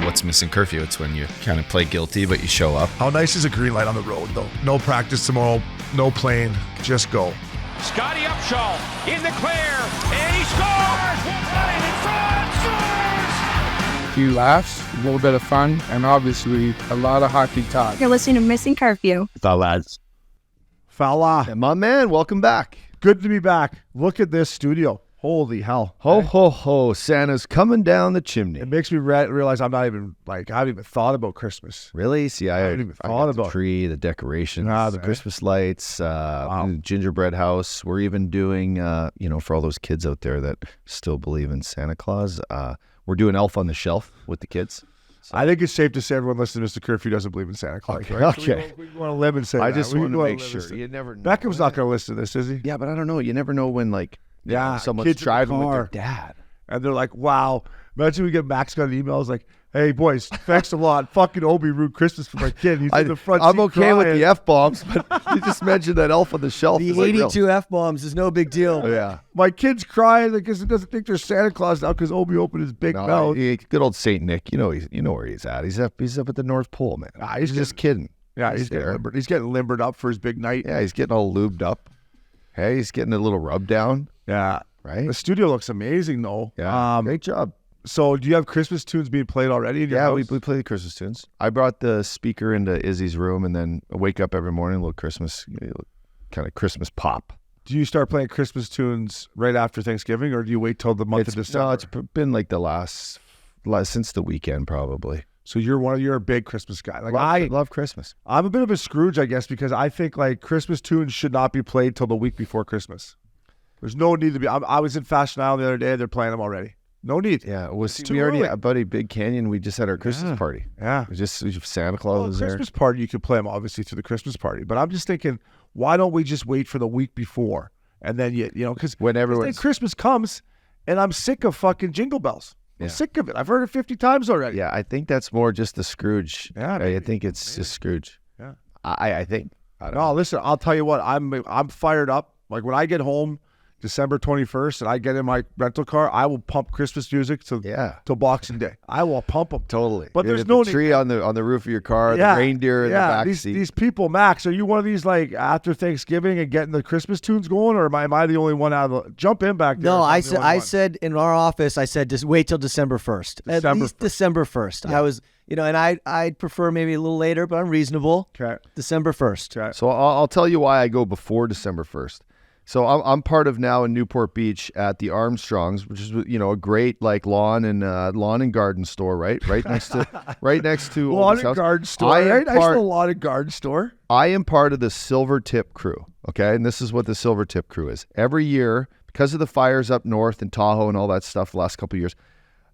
what's Missin Curfew? It's when you kind of play guilty, but you show up. How nice is a green light on the road, though? No practice tomorrow, no plane, just go. Scotty Upshaw in the clear, and he scores! Right in front, scores! A few laughs, a little bit of fun, and obviously a lot of hockey talk. You're listening to Missin Curfew. Thought, lads. Fala. My man, welcome back. Good to be back. Look at this studio. Holy hell. Ho, ho, ho. Santa's coming down the chimney. It makes me realize I'm not even, I haven't even thought about Christmas. Really? See, I haven't even I thought got about the tree, the decorations, the man. Christmas lights, gingerbread house. We're even doing, for all those kids out there that still believe in Santa Claus, we're doing Elf on the Shelf with the kids. So. I think it's safe to say everyone listening to Mr. Curfew doesn't believe in Santa Claus. Okay. Right? Okay. We want to live and say I that. just We want to wanna make live sure. and say- You never know. Beckham's not going to listen to this, is he? Yeah, but I don't know. You never know when, someone's kids in the driving with their car. dad. And they're like, wow. Imagine we get Max got an email. It's like, hey, boys, thanks a lot. Fucking Obi ruined Christmas for my kid. He's in the front seat I'm okay with crying. the F-bombs, but you just mentioned that Elf on the Shelf. The is like real. 82 F-bombs is no big deal. Yeah. My kid's crying because he doesn't think there's Santa Claus now because Obi opened his big mouth. Good old Saint Nick. You know where he's at. He's up at the North Pole, man. He's just kidding. Yeah, he's getting limbered. He's getting limbered up for his big night. Yeah, he's getting all lubed up. Hey, he's getting a little rub down. Yeah. Right? The studio looks amazing, though. Yeah. Great job. So do you have Christmas tunes being played already in your house? We play the Christmas tunes. I brought the speaker into Izzy's room, and then I wake up every morning, a little Christmas, kind of Christmas pop. Do you start playing Christmas tunes right after Thanksgiving, or do you wait till the month of December? No, it's been like the last since the weekend, probably. So you're a big Christmas guy. I love Christmas. I'm a bit of a Scrooge, I guess, because I think Christmas tunes should not be played till the week before Christmas. There's no need to be. I was in Fashion Island the other day. They're playing them already. No need. Yeah, we already a buddy Big Canyon. We just had our Christmas party. Yeah, just Santa Claus was there. Christmas party, you could play them obviously through the Christmas party, but I'm just thinking, why don't we just wait for the week before and then because when Christmas comes, and I'm sick of fucking Jingle Bells. I'm sick of it. I've heard it 50 times already. Yeah, I think that's more just the Scrooge. Yeah, I think it's just Scrooge. Yeah, I think. No, listen, I'll tell you what. I'm fired up. Like when I get home December 21st and I get in my rental car, I will pump Christmas music till Boxing Day. I will pump them. Totally. But there's no tree on the roof of your car, the reindeer in the back seat. These people, Max, are you one of these after Thanksgiving and getting the Christmas tunes going, or am I the only one out of the jump in back there? No, I said in our office, I said just wait till December 1st. At least December 1st. Yeah. I was, and I'd prefer maybe a little later, but I'm reasonable. Okay. December 1st. Okay. So I'll tell you why I go before December 1st. So I'm part of now in Newport Beach at the Armstrongs, which is a great lawn and garden store, right next to lawn and garden store. Right next to the lawn and garden store. I am part of the Silver Tip crew. Okay, and this is what the Silver Tip crew is. Every year, because of the fires up north in Tahoe and all that stuff, the last couple of years,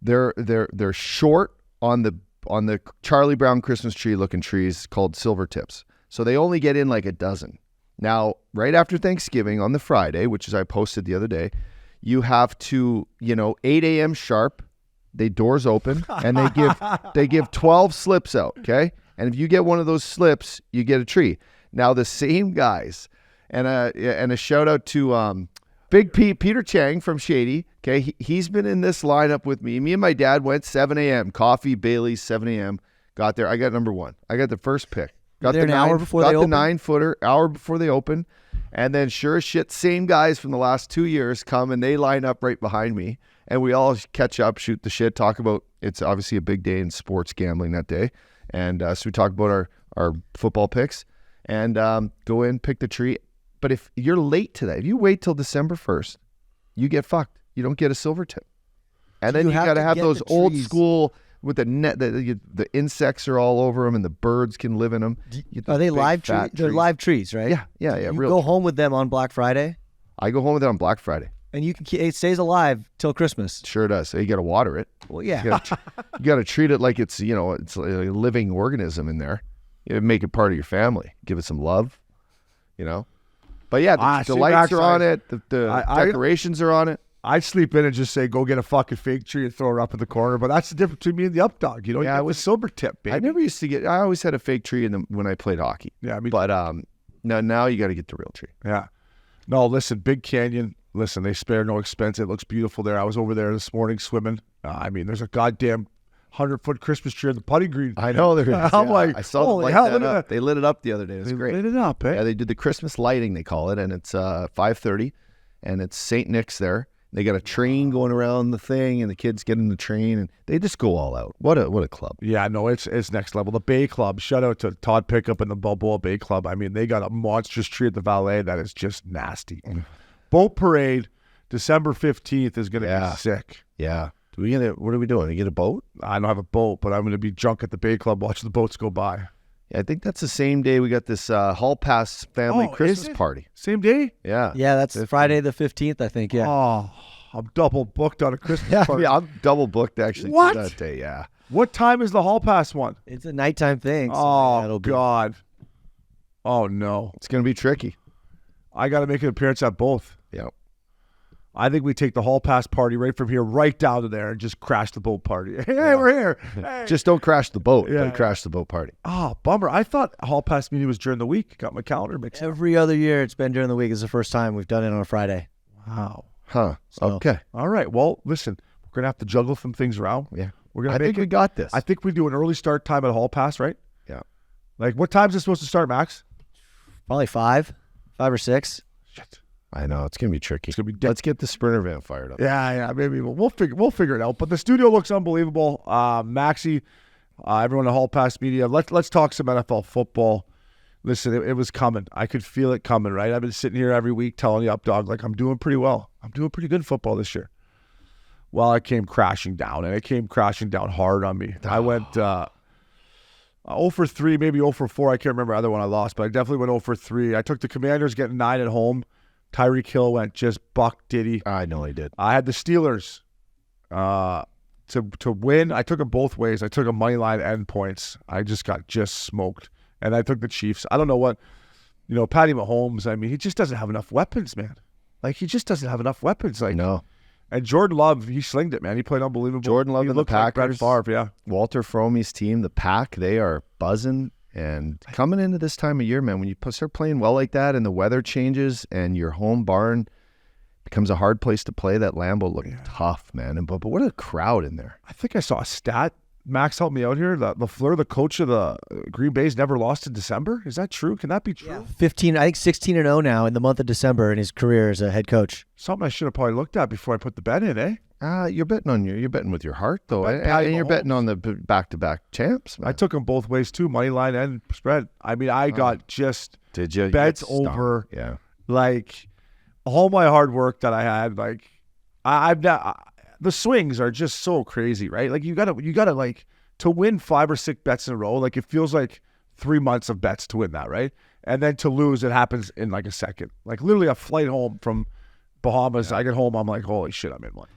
they're short on the Charlie Brown Christmas tree looking trees called Silver Tips. So they only get in like a dozen. Now, right after Thanksgiving on the Friday, which is I posted the other day, you have to, 8 a.m. sharp, doors open, and they give 12 slips out, okay? And if you get one of those slips, you get a tree. Now, the same guys, and a shout out to Big Pete, Peter Chang from Shady, okay? He's been in this lineup with me. Me and my dad went 7 a.m., coffee, Bailey's, 7 a.m., got there. I got number one. I got the first pick. Got there an hour before they open? Got the 9-footer, hour before they open. And then sure as shit, same guys from the last 2 years come and they line up right behind me. And we all catch up, shoot the shit, talk about, it's obviously a big day in sports gambling that day. And so we talk about our football picks and go in, pick the tree. But if you're late to that, if you wait till December 1st, you get fucked. You don't get a silver tip. And then you got to have those old school with the net, the insects are all over them, and the birds can live in them. Are they live trees? They're live trees, right? Yeah. You go home with them on Black Friday? I go home with it on Black Friday. And it stays alive till Christmas. Sure does. So you got to water it. Well, yeah. You got to treat it like it's it's a living organism in there. You make it part of your family. Give it some love, But yeah, the lights are on it. The decorations are on it. I'd sleep in and just say, go get a fucking fig tree and throw it up in the corner. But that's the difference between me and the updog. Yeah, it was silver tip, baby. I never used to get. I always had a fake tree when I played hockey. Yeah, but now you got to get the real tree. Yeah. No, listen, Big Canyon. Listen, they spare no expense. It looks beautiful there. I was over there this morning swimming. There's a goddamn 100-foot Christmas tree on the putting green. I know there is. I'm like, I saw holy them hell, light look that at up. They lit it up the other day. It was great. Lit it up, eh? Yeah, they did the Christmas lighting, they call it, and it's 5:30, and it's St. Nick's there. They got a train going around the thing, and the kids get in the train, and they just go all out. What a club. Yeah, no, it's next level. The Bay Club, shout out to Todd Pickup and the Balboa Bay Club. I mean, they got a monstrous tree at the Valet that is just nasty. Boat Parade, December 15th is going to be sick. Yeah. What are we doing? You get a boat? I don't have a boat, but I'm going to be drunk at the Bay Club watching the boats go by. Yeah, I think that's the same day we got this Hall Pass family Christmas party. Same day? Yeah. Yeah, that's Friday the 15th, I think. Yeah. Oh, I'm double booked on a Christmas party. Yeah, I'm double booked actually. What? That day, yeah. What time is the Hall Pass one? It's a nighttime thing. So Oh, God. Oh, no. It's going to be tricky. I got to make an appearance at both. Yeah. I think we take the Hall Pass party right from here, right down to there, and just crash the boat party. Hey, we're here. Hey. Just don't crash the boat, but crash the boat party. Oh, bummer. I thought Hall Pass meeting was during the week. Got my calendar mixed up. Every other year it's been during the week. It's the first time we've done it on a Friday. Wow. Huh. So- Okay. All right. Well, listen, we're going to have to juggle some things around. Yeah. We're gonna I think we got this. I think we do an early start time at Hall Pass, right? Yeah. Like, what time is it supposed to start, Max? Probably 5 or 6. Shit. I know. It's going to be tricky. It's gonna be Let's get the Sprinter van fired up. Yeah, maybe we'll figure it out. But the studio looks unbelievable. Maxie, everyone at Hall Pass Media. Let's talk some NFL football. Listen, it was coming. I could feel it coming. Right, I've been sitting here every week telling you, up dog, like I'm doing pretty well. I'm doing pretty good football this year. Well, it came crashing down, and it came crashing down hard on me. I went 0 for 3, maybe 0 for 4. I can't remember the other one I lost, but I definitely went 0 for 3. I took the Commanders getting 9 at home. Tyreek Hill went just buck diddy. I know he did. I had the Steelers to win. I took them both ways. I took a money line and points. I just got smoked. And I took the Chiefs. I don't know what, Patty Mahomes, I mean, he just doesn't have enough weapons, man. Like, he just doesn't have enough weapons. Like, no. And Jordan Love, he slinged it, man. He played unbelievable. Jordan Love he and the looked like Packers. Brett Favre, yeah. Walter Fromey's team, the Pack, they are buzzing. And coming into this time of year, man, when you start playing well like that and the weather changes and your home barn becomes a hard place to play, that Lambeau looked tough, man. And but what a crowd in there. I think I saw a stat. Max helped me out here. LaFleur, the coach of the Green Bay's never lost in December. Is that true? Can that be true? Yeah. 15, I think 16-0 now in the month of December in his career as a head coach. Something I should have probably looked at before I put the bet in, eh? You're betting with your heart though, Bet and you're betting on the back-to-back champs. Man. I took them both ways too, money line and spread. I mean, I got just did you bets you over. Yeah, like all my hard work that I had. Like I've not. The swings are just so crazy, right? Like you gotta like to win 5 or 6 bets in a row. Like it feels like 3 months of bets to win that, right? And then to lose, it happens in like a second. Like literally a flight home from Bahamas. I get home, I'm like, holy shit, I'm in one.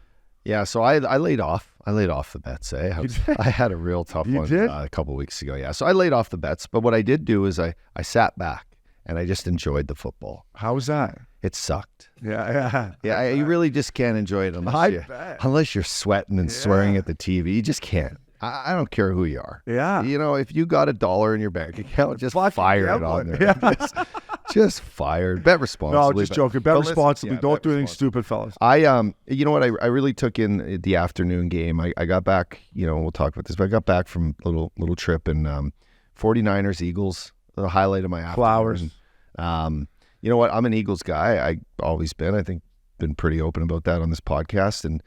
Yeah, so I laid off. I laid off the bets. I had a real tough one a couple of weeks ago. Yeah, so I laid off the bets. But what I did do is I sat back and I just enjoyed the football. How was that? It sucked. Yeah. You really just can't enjoy it unless you're sweating and swearing at the TV. You just can't. I don't care who you are. Yeah. If you got $1 in your bank account, just fire it on there. Yeah. Just fired. Bet responsibly. No, just joking. Bet responsibly. Don't do anything stupid, fellas. You know what? I really took in the afternoon game. I got back, we'll talk about this, but I got back from a little trip and 49ers, Eagles, the highlight of my afternoon. Flowers. You know what? I'm an Eagles guy. I always been. I think been pretty open about that on this podcast. And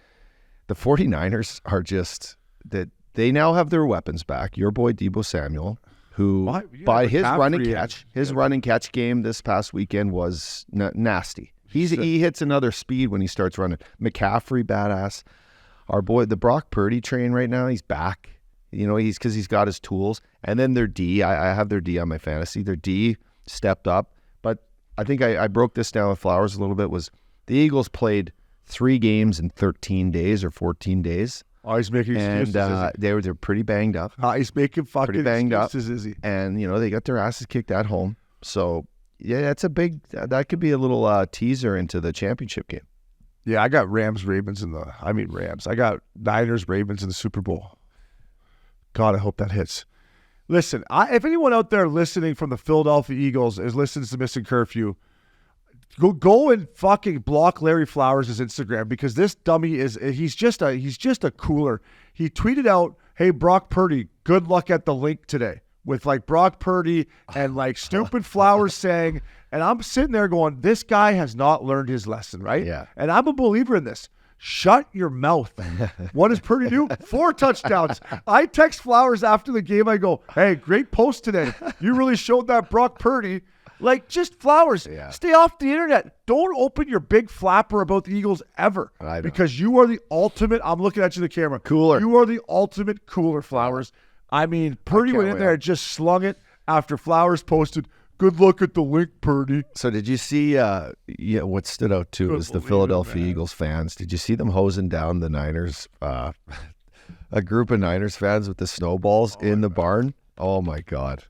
the 49ers are just that they now have their weapons back. Your boy Deebo Samuel, who by his run and catch game this past weekend was nasty. He hits another speed when he starts running. McCaffrey, badass. Our boy, the Brock Purdy train right now, he's back. Because he's got his tools. And then their D, I have their D on my fantasy. Their D stepped up. But I think I broke this down with Flowers a little bit, was the Eagles played 3 games in 13 days or 14 days. Oh, he's making excuses. And they're pretty banged up. He's making fucking banged excuses, up. is he? And, they got their asses kicked at home. So, yeah, that could be a little teaser into the championship game. Yeah, I got Ravens. I got Niners, Ravens in the Super Bowl. God, I hope that hits. Listen, if anyone out there listening from the Philadelphia Eagles is listening to Missin Curfew, go and fucking block Larry Flowers' Instagram, because this dummy he's just a cooler. He tweeted out, hey, Brock Purdy, good luck at the link today, with like Brock Purdy and like stupid Flowers saying, and I'm sitting there going, this guy has not learned his lesson, right? Yeah. And I'm a believer in this. Shut your mouth. What does Purdy do? 4 touchdowns. I text Flowers after the game. I go, hey, great post today. You really showed that Brock Purdy. Like, just Flowers, stay off the internet. Don't open your big flapper about the Eagles ever. Because you are the ultimate, I'm looking at you, the camera. Cooler. You are the ultimate cooler, Flowers. I mean, Purdy went in there and just slung it after Flowers posted, good luck at the link, Purdy. So did you see what stood out too is the Philadelphia Eagles fans. Did you see them hosing down the Niners, a group of Niners fans with the snowballs in the barn? Oh, my God.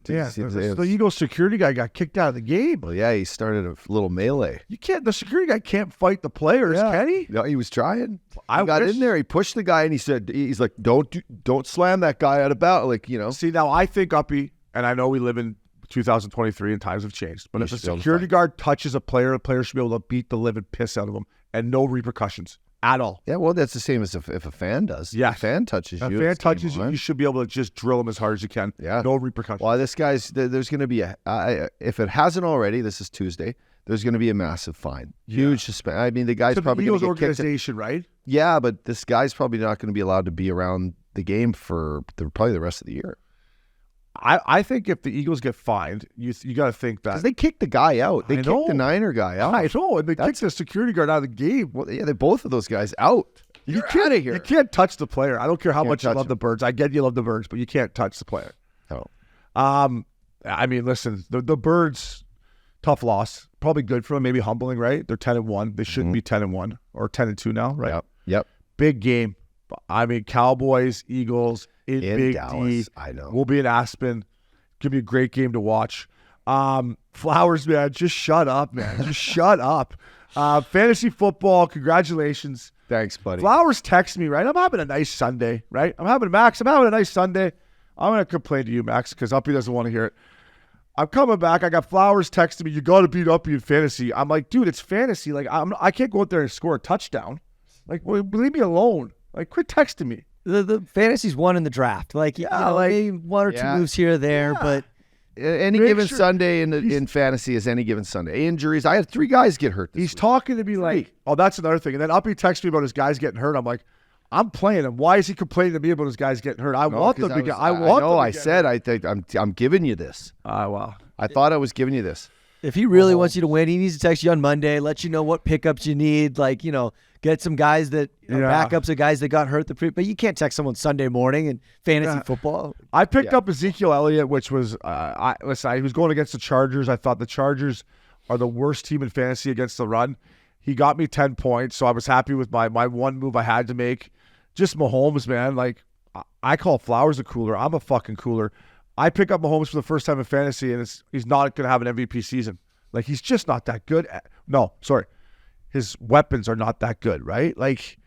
The Eagles security guy got kicked out of the game. Well, yeah, he started a little melee. The security guy can't fight the players, can he? No, he was trying. He got in there, he pushed the guy, and he's like, don't slam that guy out of bounds. Like, See, now I think, Uppy, and I know we live in 2023 and times have changed, but if a security guard touches a player should be able to beat the living piss out of him and no repercussions at all. Yeah, well, that's the same as if a fan does. Yeah. If a fan touches you. If a fan touches you, you should be able to just drill him as hard as you can. Yeah. No repercussions. Well, this guy's, there's going to be if it hasn't already, this is Tuesday, there's going to be a massive fine. Huge suspension. I mean, the guy's probably going to get organization, right? Yeah, but this guy's probably not going to be allowed to be around the game for probably the rest of the year. I think if the Eagles get fined, you got to think that. Because they kicked the guy out. They kicked the Niner guy out. I know, and they kicked the security guard out of the game. Well, yeah, they both of those guys out. You're out of here. You can't touch the player. I don't care how much you love the Birds. I get you love the Birds, but you can't touch the player. No. I mean, listen, the Birds, tough loss. Probably good for them, maybe humbling, right? They're 10-1. They shouldn't be 10-1 or 10-2 now, right? Yep. Big game. I mean, Cowboys, Eagles, in Big Dallas. D. I know. We'll be in Aspen. Give me a great game to watch. Flowers, man, just shut up, man. Just shut up. Fantasy football, congratulations. Thanks, buddy. Flowers text me, right? I'm having a nice Sunday, right? I'm having a nice Sunday. I'm going to complain to you, Max, because Uppy doesn't want to hear it. I'm coming back. I got Flowers texting me, you got to beat Uppy in fantasy. I'm like, dude, it's fantasy. Like, I can't go out there and score a touchdown. Like, leave me alone. Like, quit texting me. The fantasy's won in the draft. Like, maybe one or two moves here or there, but any given Sunday in fantasy is any given Sunday. Injuries. I had 3 guys get hurt this week. Talking to me like, oh, that's another thing. And then Uppy texts me about his guys getting hurt. I'm like, I'm playing him. Why is he complaining to me about his guys getting hurt? I want them to get hurt. I'm giving you this. Wow. I thought I was giving you this. If he really wants you to win, he needs to text you on Monday, let you know what pickups you need, like, get some guys that backups of guys that got hurt but you can't text someone Sunday morning in fantasy football. I picked up Ezekiel Elliott, which was he was going against the Chargers. I thought the Chargers are the worst team in fantasy against the run. He got me 10 points, so I was happy with my one move I had to make. Just Mahomes, man. Like, I call Flowers a cooler. I'm a fucking cooler. I pick up Mahomes for the first time in fantasy, and he's not going to have an MVP season. Like, he's just not that good. His weapons are not that good, right? Like,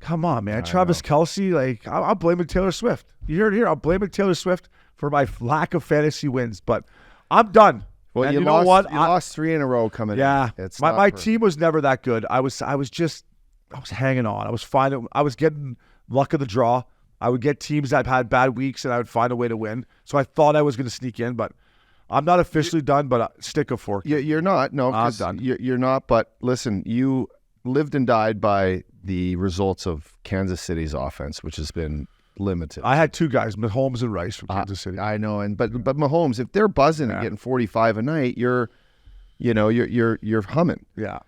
come on, man. Travis Kelce, like, I'm blaming Taylor Swift. You heard it here. I'm blaming Taylor Swift for my lack of fantasy wins, but I'm done. Well, and you know what? You lost 3 in a row coming in. Yeah. My team was never that good. I was hanging on. I was getting luck of the draw. I would get teams that had bad weeks, and I would find a way to win. So I thought I was going to sneak in, but I'm not officially done, but stick a fork. You're not. No, I'm done. You're not, but listen, you lived and died by the results of Kansas City's offense, which has been limited. I had 2 guys, Mahomes and Rice from Kansas City. I know, but Mahomes, if they're buzzing and getting 45 a night, you're humming. Yeah.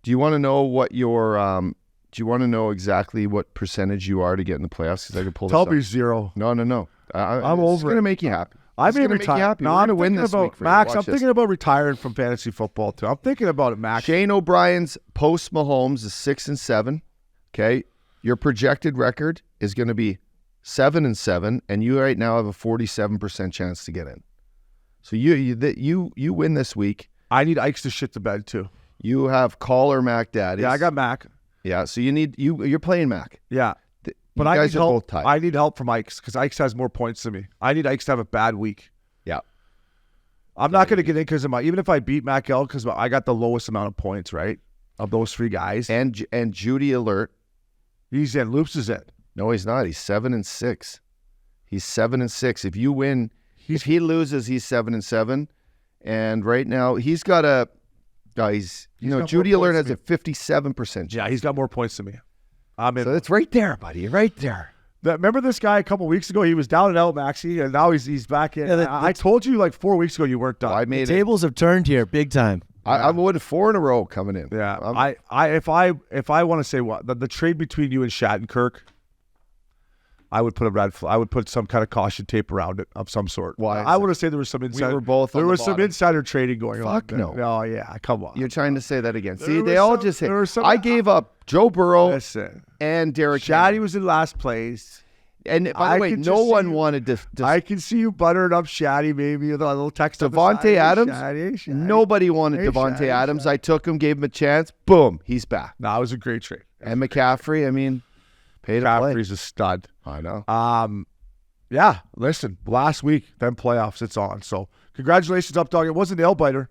Do you want to know what your Do you want to know exactly what percentage you are to get in the playoffs? Because I can pull this up. Tell me 0. No. I'm over it. It's going to make you happy. I may retire. No, I'm going to win this week for Max, you. I'm thinking about retiring from fantasy football too. I'm thinking about it, Max. Shane O'Brien's post Mahomes is 6-7. Okay, your projected record is going to be 7-7, and you right now have a 47% chance to get in. So you win this week. I need Ikes to shit the bed too. You have Call or Mac Daddies. Yeah, I got Mac. Yeah, so you're playing Mac. Yeah. But I need help. I need help from Ikes because Ikes has more points than me. I need Ikes to have a bad week. Yeah. I'm not going to get in because of even if I beat Mac L, because I got the lowest amount of points, right? Of those 3 guys. And Judy Alert. He's in. Loops is in. No, he's not. He's 7-6. He's 7-6. If you win, if he loses, he's 7-7. And right now, he's got a guys. Judy Alert has a 57%. Yeah, he's got more points than me. So it's right there, buddy. Right there. Remember this guy a couple weeks ago? He was down and out, Maxie, and now he's back in. Yeah, I told you like 4 weeks ago you weren't done. The tables have turned here big time. I'm winning 4 in a row coming in. Yeah, if I want to say what the trade between you and Shattenkirk, I would put I would put some kind of caution tape around it of some sort. Why? I want to say there was some insider. We were both. There was some insider trading going on. Fuck no. Oh yeah, come on. You're trying to say that again. See, they all just hit. I gave up Joe Burrow and Derek. Shaddy was in last place. And by the way, no one wanted to. I can see you buttering up Shaddy maybe with a little text. Devontae Adams. Shaddy. Nobody wanted Devontae Adams. I took him, gave him a chance. Boom, he's back. No, it was a great trade. And McCaffrey, I mean, paid to play. McCaffrey's a stud. I know. Yeah, listen, last week, then playoffs, it's on. So congratulations, Up Dog. It was a nail biter.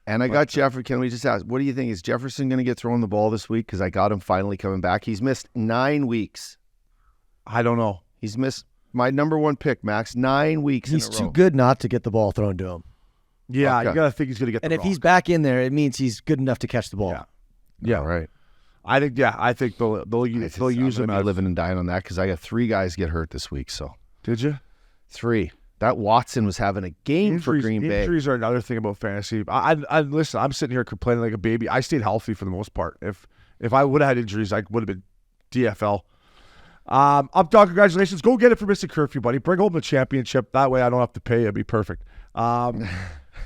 And I got Jefferson. Can we just ask, what do you think? Is Jefferson going to get thrown the ball this week? Because I got him finally coming back. He's missed 9 weeks. I don't know. He's missed my number 1 pick, Max, 9 weeks He's in a row. too good not to get the ball thrown to him. Yeah, you got to think he's going to get the rock. If he's back in there, it means he's good enough to catch the ball. Yeah, right. I think they'll use him. I'm living and dying on that because I got 3 guys get hurt this week. So did you? 3. That Watson was having a game for Green Bay. Injuries are another thing about fantasy. I listen. I'm sitting here complaining like a baby. I stayed healthy for the most part. If I would have had injuries, I would have been DFL. Up Dog, congratulations. Go get it for Missin Curfew, buddy. Bring home the championship. That way I don't have to pay you. It'd be perfect.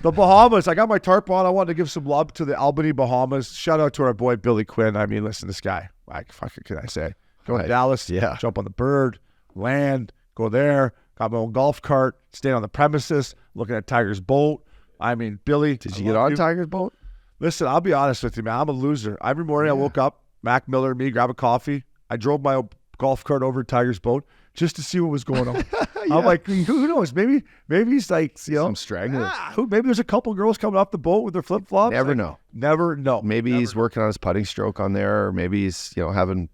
The Bahamas, I got my tarp on. I wanted to give some love to the Albany Bahamas. Shout out to our boy Billy Quinn. I mean, listen, this guy, like, fuck it, can I say? Go to Dallas, jump on the bird, land, go there, got my own golf cart, stay on the premises, looking at Tiger's boat. I mean, Billy. Did you get on Tiger's boat? Listen, I'll be honest with you, man. I'm a loser. Every morning I woke up, Mac Miller and me, grab a coffee. I drove my golf cart over to Tiger's boat just to see what was going on. I'm like, who knows? Maybe he's like, some straggler. Maybe there's a couple girls coming off the boat with their flip flops. Never know. Never know. Maybe he's working on his putting stroke on there, or maybe he's having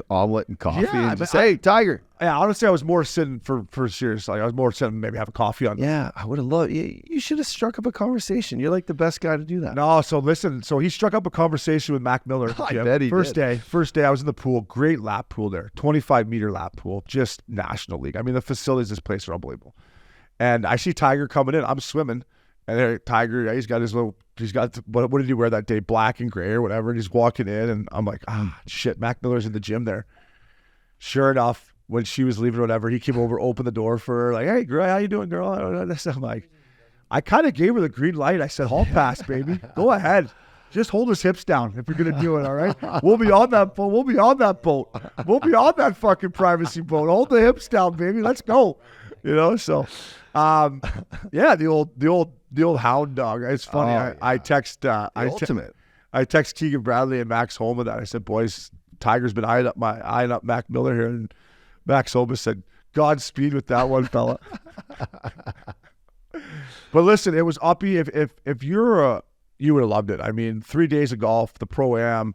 omelet and coffee. Yeah, and just, hey, Tiger. Yeah, honestly, I was more sitting for serious. Like I was more sitting maybe have a coffee on. Yeah, I would have loved. You should have struck up a conversation. You're like the best guy to do that. No, so listen. So he struck up a conversation with Mac Miller. I bet he did. First day, I was in the pool. Great lap pool there, 25-meter lap pool, just National League. I mean, the facilities of this place are unbelievable. And I see Tiger coming in. I'm swimming, and there, Tiger, he's got what did he wear that day? Black and gray or whatever. And he's walking in, and I'm like, shit. Mac Miller's in the gym there. Sure enough, when she was leaving or whatever, he came over, opened the door for her, like, hey, girl, how you doing, girl? I'm like, I kind of gave her the green light. I said, hall pass, baby. Go ahead. Just hold his hips down if you're going to do it, all right? We'll be on that boat. We'll be on that boat. We'll be on that fucking privacy boat. Hold the hips down, baby. Let's go. So, yeah, the old hound dog. It's funny. I text Keegan Bradley and Max Homa that. I said, boys, Tiger's been eyeing up Mac Miller here, and Max Homa said, Godspeed with that one, fella. But listen, it was uppy. If you're you would have loved it. I mean, 3 days of golf, the Pro-Am,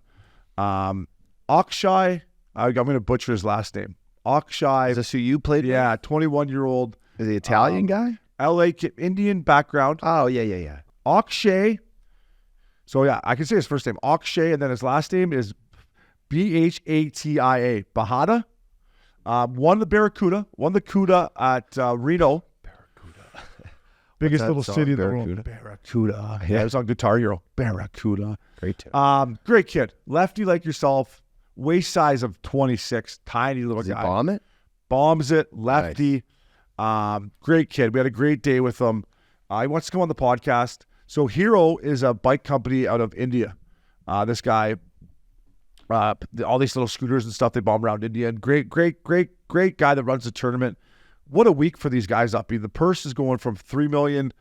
Akshay. I'm going to butcher his last name. Akshay. Is this who you played with? Yeah, 21-year-old. Is he Italian guy? LA kid, Indian background. Oh, yeah. Akshay. So, yeah, I can say his first name, Akshay, and then his last name is Bhatia. Bahada. Won the Barracuda. Won the CUDA at Reno. Barracuda. Biggest little city in the world. Barracuda. Yeah, it was on Guitar Hero. Barracuda. Great tune. Great kid. Lefty like yourself. Waist size of 26. Tiny little guy. Does he bomb it? Bombs it. Lefty. Nice. Great kid. We had a great day with him. He wants to come on the podcast. So Hero is a bike company out of India. This guy, all these little scooters and stuff, they bomb around India. And great guy that runs the tournament. What a week for these guys up. The purse is going from $3 million.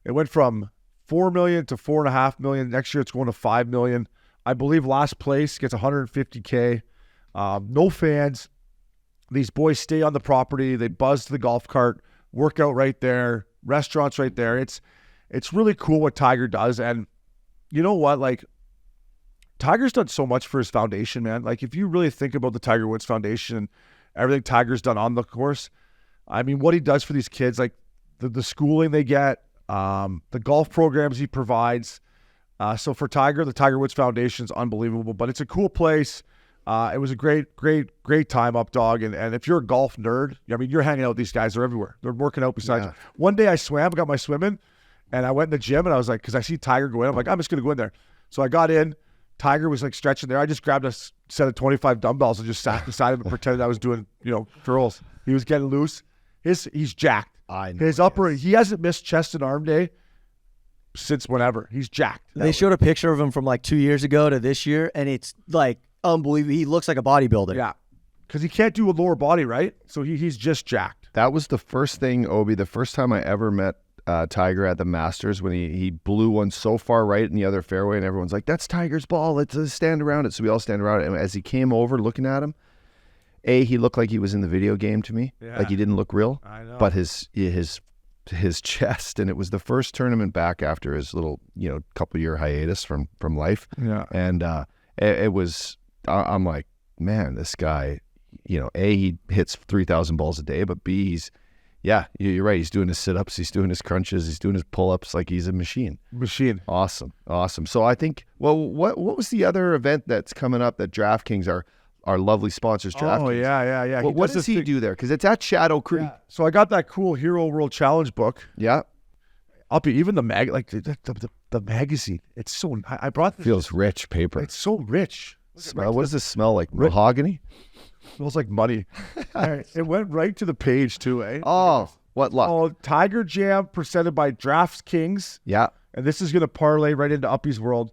It went from $4 million to $4.5 million. Next year it's going to $5 million. I believe last place gets $150K. No fans. These boys stay on the property. They buzz to the golf cart, workout right there, restaurants right there. It's really cool what Tiger does. And you know what? Like, Tiger's done so much for his foundation, man. Like, if you really think about the Tiger Woods Foundation and everything Tiger's done on the course, I mean, what he does for these kids, like the schooling they get, the golf programs he provides. So for Tiger, the Tiger Woods Foundation is unbelievable, but it's a cool place. It was a great time up, dog. And if you're a golf nerd, I mean, you're hanging out with these guys. They're everywhere. They're working out besides you. One day I swam, got my swimming, and I went in the gym, and I was like, because I see Tiger go in, I'm like, I'm just going to go in there. So I got in. Tiger was like stretching there. I just grabbed a set of 25 dumbbells and just sat beside him and pretended I was doing, curls. He was getting loose. He's jacked. I know His upper, he hasn't missed chest and arm day since whenever. He's jacked. They showed a picture of him from like 2 years ago to this year, and it's like unbelievable. He looks like a bodybuilder. Yeah, because he can't do a lower body, right? So he's just jacked. That was the first thing, Obi, the first time I ever met Tiger at the Masters, when he blew one so far right in the other fairway, and everyone's like, that's Tiger's ball. Let's stand around it. So we all stand around it. And as he came over looking at him, he looked like he was in the video game to me. Yeah. Like he didn't look real. I know. But his chest, and it was the first tournament back after his little, couple year hiatus from life. Yeah. And it was, I'm like, man, this guy, he hits 3,000 balls a day, but B, you're right. He's doing his sit-ups, he's doing his crunches, he's doing his pull-ups, like he's a machine. Awesome. So I think, what was the other event that's coming up that DraftKings, our lovely sponsors, DraftKings? Oh, yeah. Well, what does he do there? Because it's at Shadow Creek. Yeah. So I got that cool Hero World Challenge book. Yeah. I'll be even the magazine. It's so, I brought this. Feels rich paper. It's so rich. What does this smell like? Mahogany? Smells like money. All right, it went right to the page too, eh? Oh, what luck. Oh, Tiger Jam presented by DraftKings. Yeah. And this is going to parlay right into Uppy's world.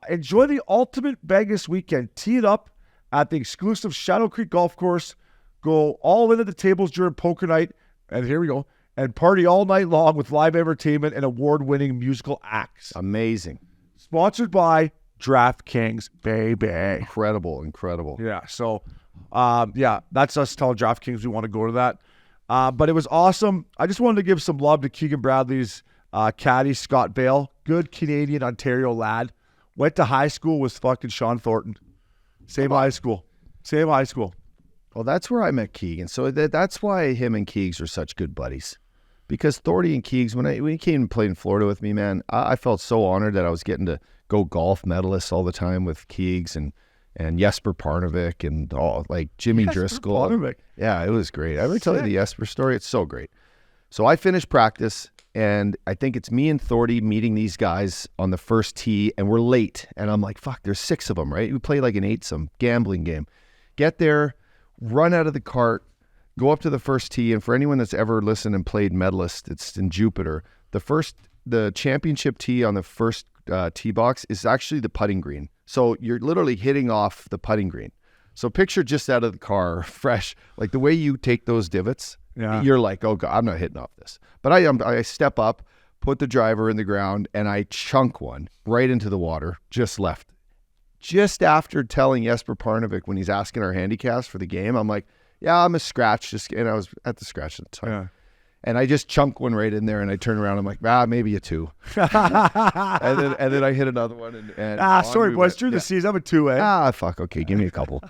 Enjoy the ultimate Vegas weekend. Tee it up at the exclusive Shadow Creek Golf Course. Go all in at the tables during poker night. And here we go. And party all night long with live entertainment and award-winning musical acts. Amazing. Sponsored by DraftKings, baby. Incredible. Yeah, so... that's us telling DraftKings we want to go to that. But it was awesome. I just wanted to give some love to Keegan Bradley's caddy, Scott Bale. Good Canadian Ontario lad. Went to high school with fucking Sean Thornton. Same high school. Well, that's where I met Keegan. So that's why him and Keegs are such good buddies. Because Thornty and Keegs, when he came and played in Florida with me, man, I felt so honored that I was getting to go golf medalists all the time with Keegs and Jesper Parnevik and all, like Jimmy Driscoll. Parnevik. Yeah, it was great. I ever tell you the Jesper story? It's so great. So I finished practice, and I think it's me and Thorty meeting these guys on the first tee, and we're late. And I'm like, fuck, there's 6 of them, right? We play like an 8-some gambling game. Get there, run out of the cart, go up to the first tee, and for anyone that's ever listened and played Medalist, it's in Jupiter. The championship tee on the first tee box is actually the putting green. So you're literally hitting off the putting green. So picture just out of the car, fresh, like the way you take those divots. Yeah. You're like, oh God, I'm not hitting off this. But I step up, put the driver in the ground, and I chunk one right into the water, just left. Just after telling Jesper Parnevik when he's asking our handicaps for the game, I'm like, yeah, I'm a scratch. And I was at the scratch at the time. Yeah. And I just chunk one right in there, and I turn around. I'm like, maybe a 2. and then I hit another one. Sorry, boys. Through the season, I'm a 2, eh? Fuck. Okay, give me a couple.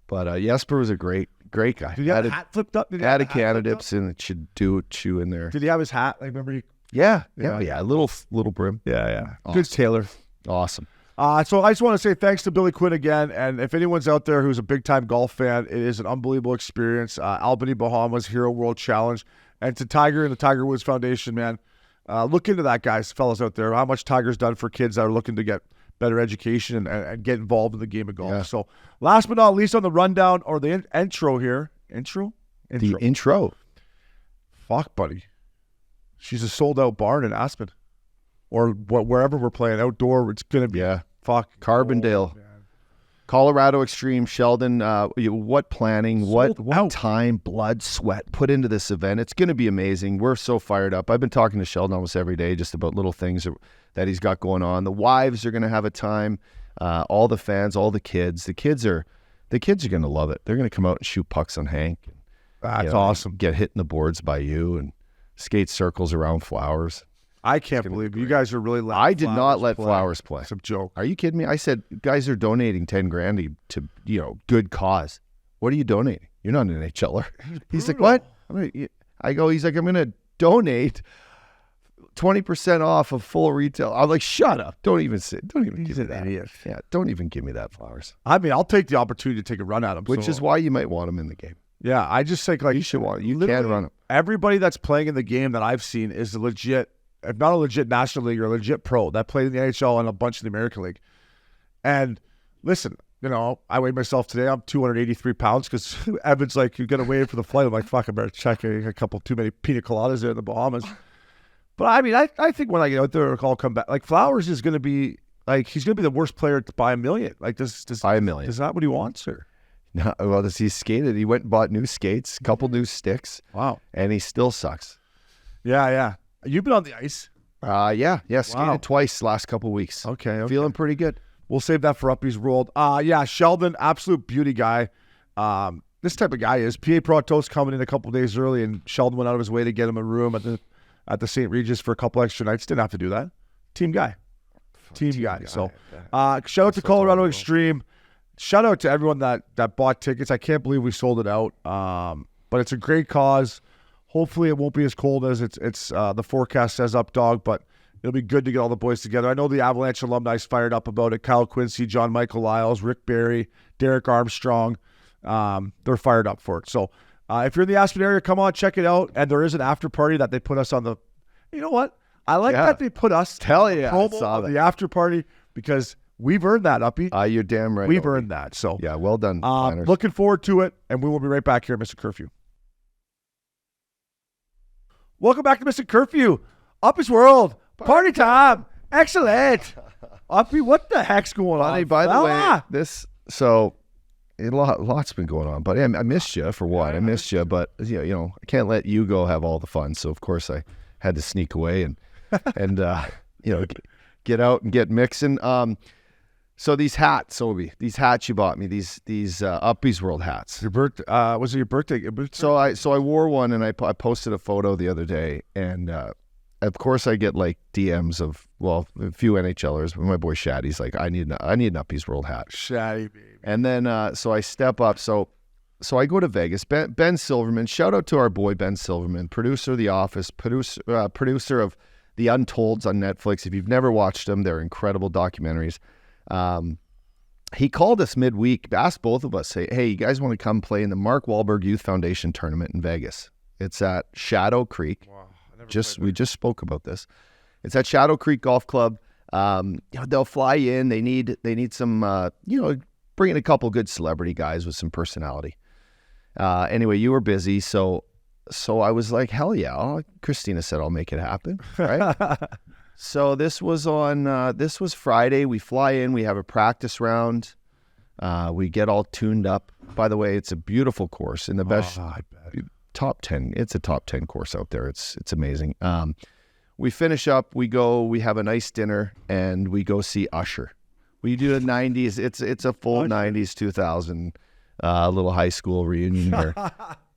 But Jesper was a great guy. Did he have a hat flipped up? Had a Cannadips, and it should chew in there. Did he have his hat? I remember he... Yeah. A little brim. Yeah. Awesome. Good tailor. Awesome. So I just want to say thanks to Billy Quinn again. And if anyone's out there who's a big-time golf fan, it is an unbelievable experience. Albany, Bahamas, Hero World Challenge. And to Tiger and the Tiger Woods Foundation, man, look into that, guys, fellas out there, how much Tiger's done for kids that are looking to get better education and get involved in the game of golf. Yeah. So last but not least on the rundown, or the intro here. Intro? The intro. Fuck, buddy. She's a sold-out barn in Aspen. Or wherever we're playing, outdoor, it's going to be. Yeah. Fuck. Carbondale. Colorado Extreme, Sheldon, what planning, what time, blood, sweat put into this event. It's going to be amazing. We're so fired up. I've been talking to Sheldon almost every day just about little things that he's got going on. The wives are going to have a time. All the fans, all the kids. The kids are going to love it. They're going to come out and shoot pucks on Hank. That's awesome. Get hit in the boards by you and skate circles around flowers. I can't believe you guys are really letting I did not let play. Flowers play. It's a joke. Are you kidding me? I said, guys are donating 10 grand to, good cause. What are you donating? You're not an NHLer. He's like, what? He's like, I'm going to donate 20% off of full retail. I'm like, shut up. Don't even give me that. Idiot. Yeah, don't even give me that, Flowers. I mean, I'll take the opportunity to take a run at him. Which is why you might want him in the game. Yeah, I just think You should want. You can run him. Everybody that's playing in the game that I've seen is a legit, if not a legit National League or a legit pro that played in the NHL and a bunch in the American League. And listen, I weighed myself today. I'm 283 pounds because Evan's like, you're going to weigh in for the flight. I'm like, fuck, I better check a couple too many pina coladas there in the Bahamas. But I mean, I think when I get out there, I'll come back. Like Flowers is going to be like, he's going to be the worst player to buy $1 million. Like, does buy $1 million? Is that what he wants, or? No, well, he skated. He went and bought new skates, a couple new sticks. Wow. And he still sucks. Yeah. You've been on the ice. Yeah. Skated twice last couple weeks. Okay. Feeling pretty good. We'll save that for Uppy's World. Sheldon, absolute beauty guy. This type of guy is. P.A. Proto's coming in a couple days early, and Sheldon went out of his way to get him a room at the St. Regis for a couple extra nights. Didn't have to do that. Team guy. Team guy. So shout out to Colorado Extreme. Shout out to everyone that bought tickets. I can't believe we sold it out. But it's a great cause. Hopefully it won't be as cold as it's the forecast says up, dog, but it'll be good to get all the boys together. I know the Avalanche alumni is fired up about it. Kyle Quincy, John Michael Lyles, Rick Barry, Derek Armstrong. They're fired up for it. So if you're in the Aspen area, come on, check it out. And there is an after party that they put us on the – you know what? I like that they put us promo on the after party because – we've earned that, Uppy. You're damn right. We've earned that. So yeah, well done. Looking forward to it, and we will be right back here at Missin Curfew. Welcome back to Missin Curfew. Uppy's World. Party time. Excellent. Uppy, what the heck's going on? By the way, lots been going on. But I missed you for one. I missed you, but I can't let you go have all the fun. So of course I had to sneak away and get out and get mixing. So these hats, Obi, these hats you bought me, these Uppy's World hats. Your birthday? Was it your birthday? So I wore one and I posted a photo the other day, and of course I get like DMs of a few NHLers, but my boy Shaddy's like, I need an Uppy's World hat. Shaddy, baby. And then so I step up. So I go to Vegas. Ben Silverman, shout out to our boy Ben Silverman, producer of The Office, producer of The Untolds on Netflix. If you've never watched them, they're incredible documentaries. He called us midweek, asked both of us, say, hey, you guys want to come play in the Mark Wahlberg Youth Foundation tournament in Vegas? It's at Shadow Creek. Wow, we just spoke about this. It's at Shadow Creek Golf Club. They'll fly in. They need some, bring in a couple good celebrity guys with some personality. Anyway, you were busy, so I was like, hell yeah. Christina said, I'll make it happen. Right? So this was Friday. We fly in. We have a practice round. We get all tuned up. By the way, it's a beautiful course in the best top 10. It's a top 10 course out there. It's amazing. We finish up. We have a nice dinner, and we go see Usher. We do the 90s. It's a full 90s, 2000 little high school reunion here.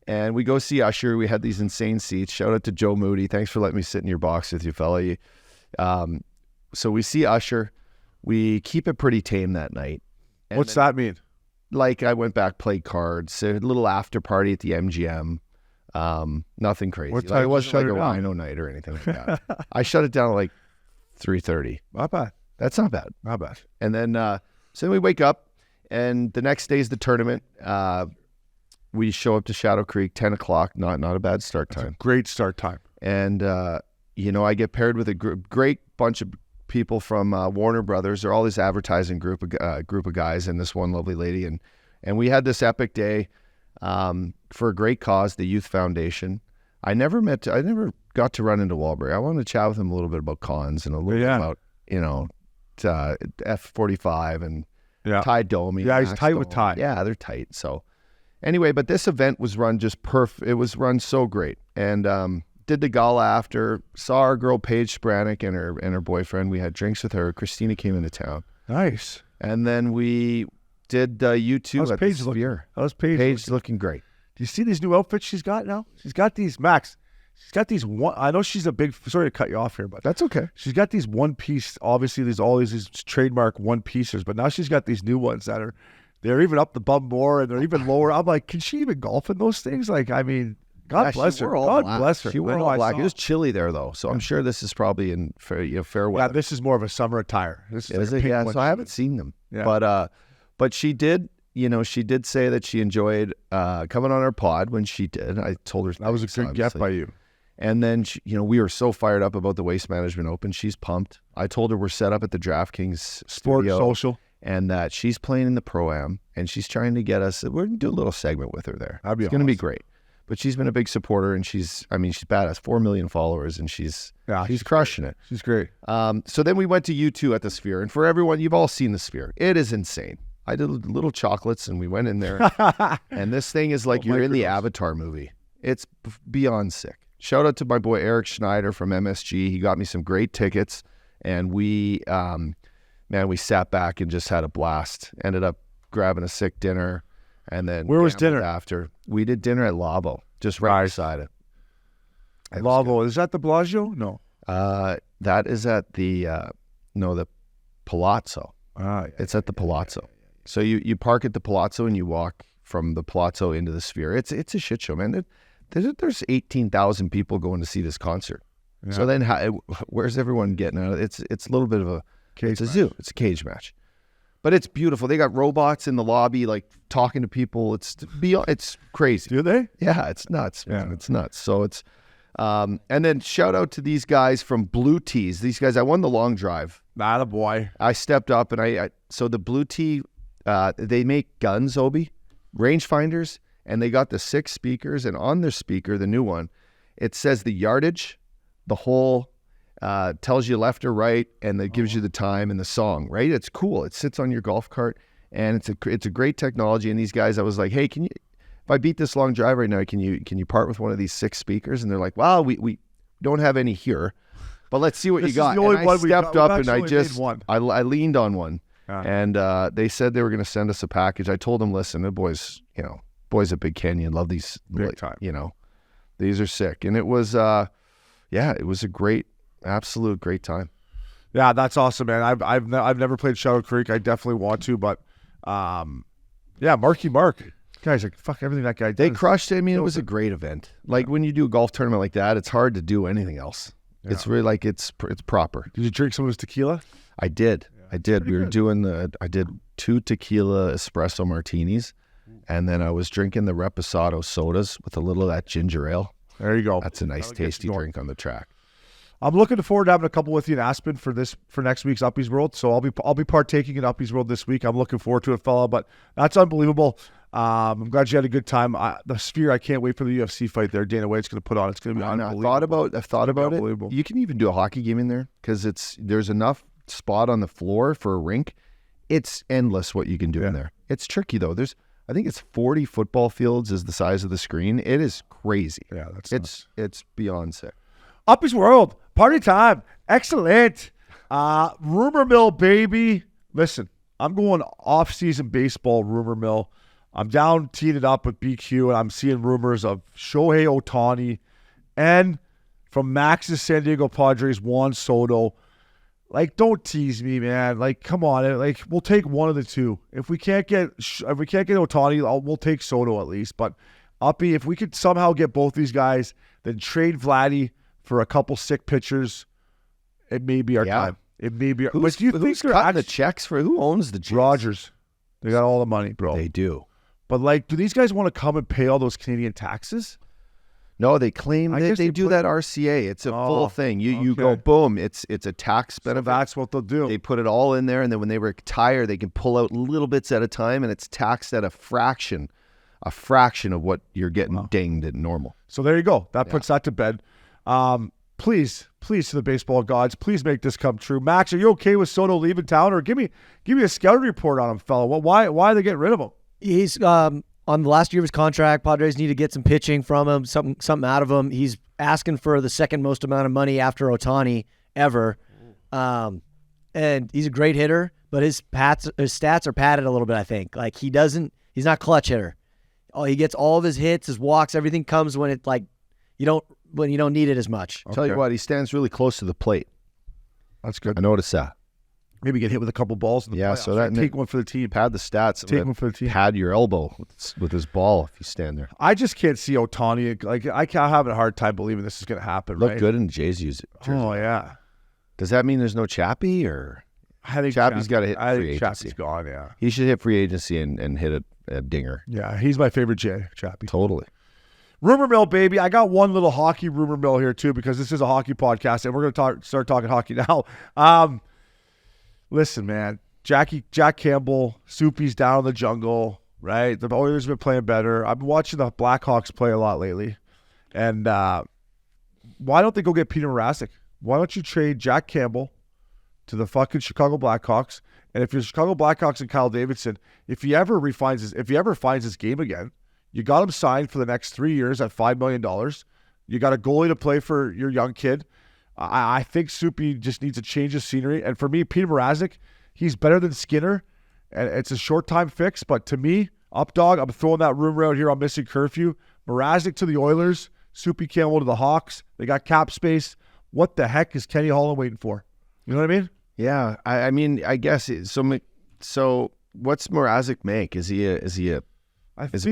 And we go see Usher. We had these insane seats. Shout out to Joe Moody. Thanks for letting me sit in your box with you, fella. So we see Usher. We keep it pretty tame that night. And what's that mean? Like I went back, played cards, a little after party at the MGM. Nothing crazy. It wasn't like a Rhino night or anything like that. I shut it down at like 3:30. Not bad. That's not bad. Not bad. And then so we wake up, and the next day is the tournament. We show up to Shadow Creek, 10 o'clock. Not a bad start time. That's a great start time. And I get paired with a great bunch of people from Warner Brothers. They're all this advertising group of guys, and this one lovely lady. And we had this epic day for a great cause, the Youth Foundation. I never got to run into Wahlberg. I wanted to chat with him a little bit about cons and a little bit about F45 and Ty Domi. Yeah, he's tight with Ty. Yeah, they're tight. So anyway, but this event was run just perfect. It was run so great, and did the gala after. Saw our girl Paige Spiranac and her boyfriend. We had drinks with her. Christina came into town. Nice. And then we did U2 How's at Paige the Sphere. How's Paige? Paige looking great. Do you see these new outfits she's got now? She's got these, Max. She's got these one. I know she's a big. Sorry to cut you off here, but That's okay. she's got these one piece. Obviously, these trademark one piecers, but now she's got these new ones that are. They're even up the bum more, and they're even lower. I'm like, can she even golf in those things? Like, I mean, God bless her. God bless her. She wore all black. It was chilly there though, so I'm sure this is probably in fair weather. Yeah, this is more of a summer attire. This is like so I haven't seen them. Yeah. But she did. She did say that she enjoyed coming on our pod when she did. I told her that was a good get by you. And then, we were so fired up about the Waste Management Open. She's pumped. I told her we're set up at the DraftKings Sport studio, Social, and that she's playing in the Pro-Am, and she's trying to get us. We're going to do a little segment with her there. It's going to be great. But she's been a big supporter, and she's badass. 4 million followers, and she's crushing it. She's great. So then we went to U2 at the Sphere, and for everyone, you've all seen the Sphere. It is insane. I did little chocolates, and we went in there, and this thing is like you're in the Avatar movie. It's beyond sick. Shout out to my boy Eric Schneider from MSG. He got me some great tickets, and we sat back and just had a blast. Ended up grabbing a sick dinner, and then where was dinner after? We did dinner at Lavo, just right beside it. Lavo, is that the Bellagio? No, that is at the the Palazzo. It's at the Palazzo. So you park at the Palazzo and you walk from the Palazzo into the Sphere. It's a shit show, man. There's 18,000 people going to see this concert. Yeah. So then where's everyone getting out of it? It's a little bit of a zoo. It's a cage match. But it's beautiful. They got robots in the lobby, like talking to people. It's crazy. Do they? Yeah, it's nuts, man. It's nuts. So it's and then shout out to these guys from Blue Tees. These guys, I won the long drive. Not a boy. I stepped up and so the Blue Tee, they make guns, Obi, rangefinders, and they got the 6 speakers, and on their speaker, the new one, it says the yardage, the hole, tells you left or right, and it gives you the time and the song, right? It's cool. It sits on your golf cart, and it's a great technology. And these guys, I was like, hey, if I beat this long drive right now, can you part with one of these 6 speakers? And they're like, well, we don't have any here, but let's see what you got. And I stepped up and I leaned on one, and they said they were going to send us a package. I told them, listen, the boys at Big Canyon love these big time. These are sick, and it was it was a absolute great time. Yeah, that's awesome, man. I've never played Shadow Creek. I definitely want to, but Marky Mark, guys, like fuck everything that guy did. They crushed it. I mean, it was a great event. Like when you do a golf tournament like that, it's hard to do anything else. Yeah. It's really like it's proper. Did you drink some of his tequila? I did. I did. We were doing I did 2 tequila espresso martinis, and then I was drinking the Reposado sodas with a little of that ginger ale. There you go. That's a nice, tasty drink on the track. I'm looking forward to having a couple with you in Aspen for next week's Uppy's World. So I'll be partaking in Uppy's World this week. I'm looking forward to it, fella. But that's unbelievable. I'm glad you had a good time. The Sphere, I can't wait for the UFC fight there. Dana White's going to put on. It's going to be unbelievable. I've thought about it. You can even do a hockey game in there because there's enough spot on the floor for a rink. It's endless what you can do in there. It's tricky though. I think it's 40 football fields is the size of the screen. It is crazy. Yeah, it's beyond sick. Uppy's World, party time, excellent. Rumor mill, baby. Listen, I'm going off-season baseball rumor mill. I'm down teeing it up with BQ, and I'm seeing rumors of Shohei Ohtani and from Max's San Diego Padres, Juan Soto. Like, don't tease me, man. Like, come on. Like, we'll take one of the two. If we can't get Ohtani, we'll take Soto at least. But Uppy, if we could somehow get both these guys, then trade Vladdy for a couple sick pitchers, it may be our time. It may be. Who's cutting the checks for? Who owns the Jets? Rogers. They got all the money, bro. They do. But like, do these guys want to come and pay all those Canadian taxes? No, they claim they do that RCA. It's a full thing. You go boom. It's a tax benefit. So that's what they'll do. They put it all in there, and then when they retire, they can pull out little bits at a time, and it's taxed at a fraction of what you're getting dinged at normal. So there you go. That puts that to bed. Please to the baseball gods, please make this come true. Max, are you okay with Soto leaving town, or give me a scouting report on him, fella? Well, why are they getting rid of him? He's on the last year of his contract. Padres need to get some pitching from him, something out of him. He's asking for the second most amount of money after Ohtani ever. And he's a great hitter, but his stats are padded a little bit, I think. Like he's not a clutch hitter. He gets all of his hits, his walks, everything comes when it like you don't when you don't need it as much. Tell you what, he stands really close to the plate. That's good. I noticed that. Maybe get hit with a couple balls in the playoffs. So that take one for the team. Pad the stats. Take one for the team. Pad your elbow with his ball if you stand there. I just can't see Ohtani. Like I'm having a hard time believing this is going to happen. Look right? good in Jay's jersey. Oh yeah. Does that mean there's no Chappie or? I think Chappie's got to hit I free think agency. Chappie's gone. Yeah. He should hit free agency and hit a dinger. Yeah, he's my favorite Jay, Chappie. Totally. Rumor mill, baby. I got one little hockey rumor mill here too because this is a hockey podcast and we're going to start talking hockey now. Listen, man. Jack Campbell, Soupy's down in the jungle, right? The Oilers have been playing better. I've been watching the Blackhawks play a lot lately. And why don't they go get Peter Mrazek? Why don't you trade Jack Campbell to the fucking Chicago Blackhawks? And if you're Chicago Blackhawks and Kyle Davidson, if he ever finds his game again, you got him signed for the next 3 years at $5 million. You got a goalie to play for your young kid. I think Soupy just needs to change his scenery. And for me, Peter Mrazek, he's better than Skinner. And it's a short-time fix. But to me, Updog, I'm throwing that rumor out here on Missin Curfew. Mrazek to the Oilers, Soupy Campbell to the Hawks. They got cap space. What the heck is Kenny Holland waiting for? You know what I mean? Yeah, I mean, I guess so. What's Mrazek make? Is he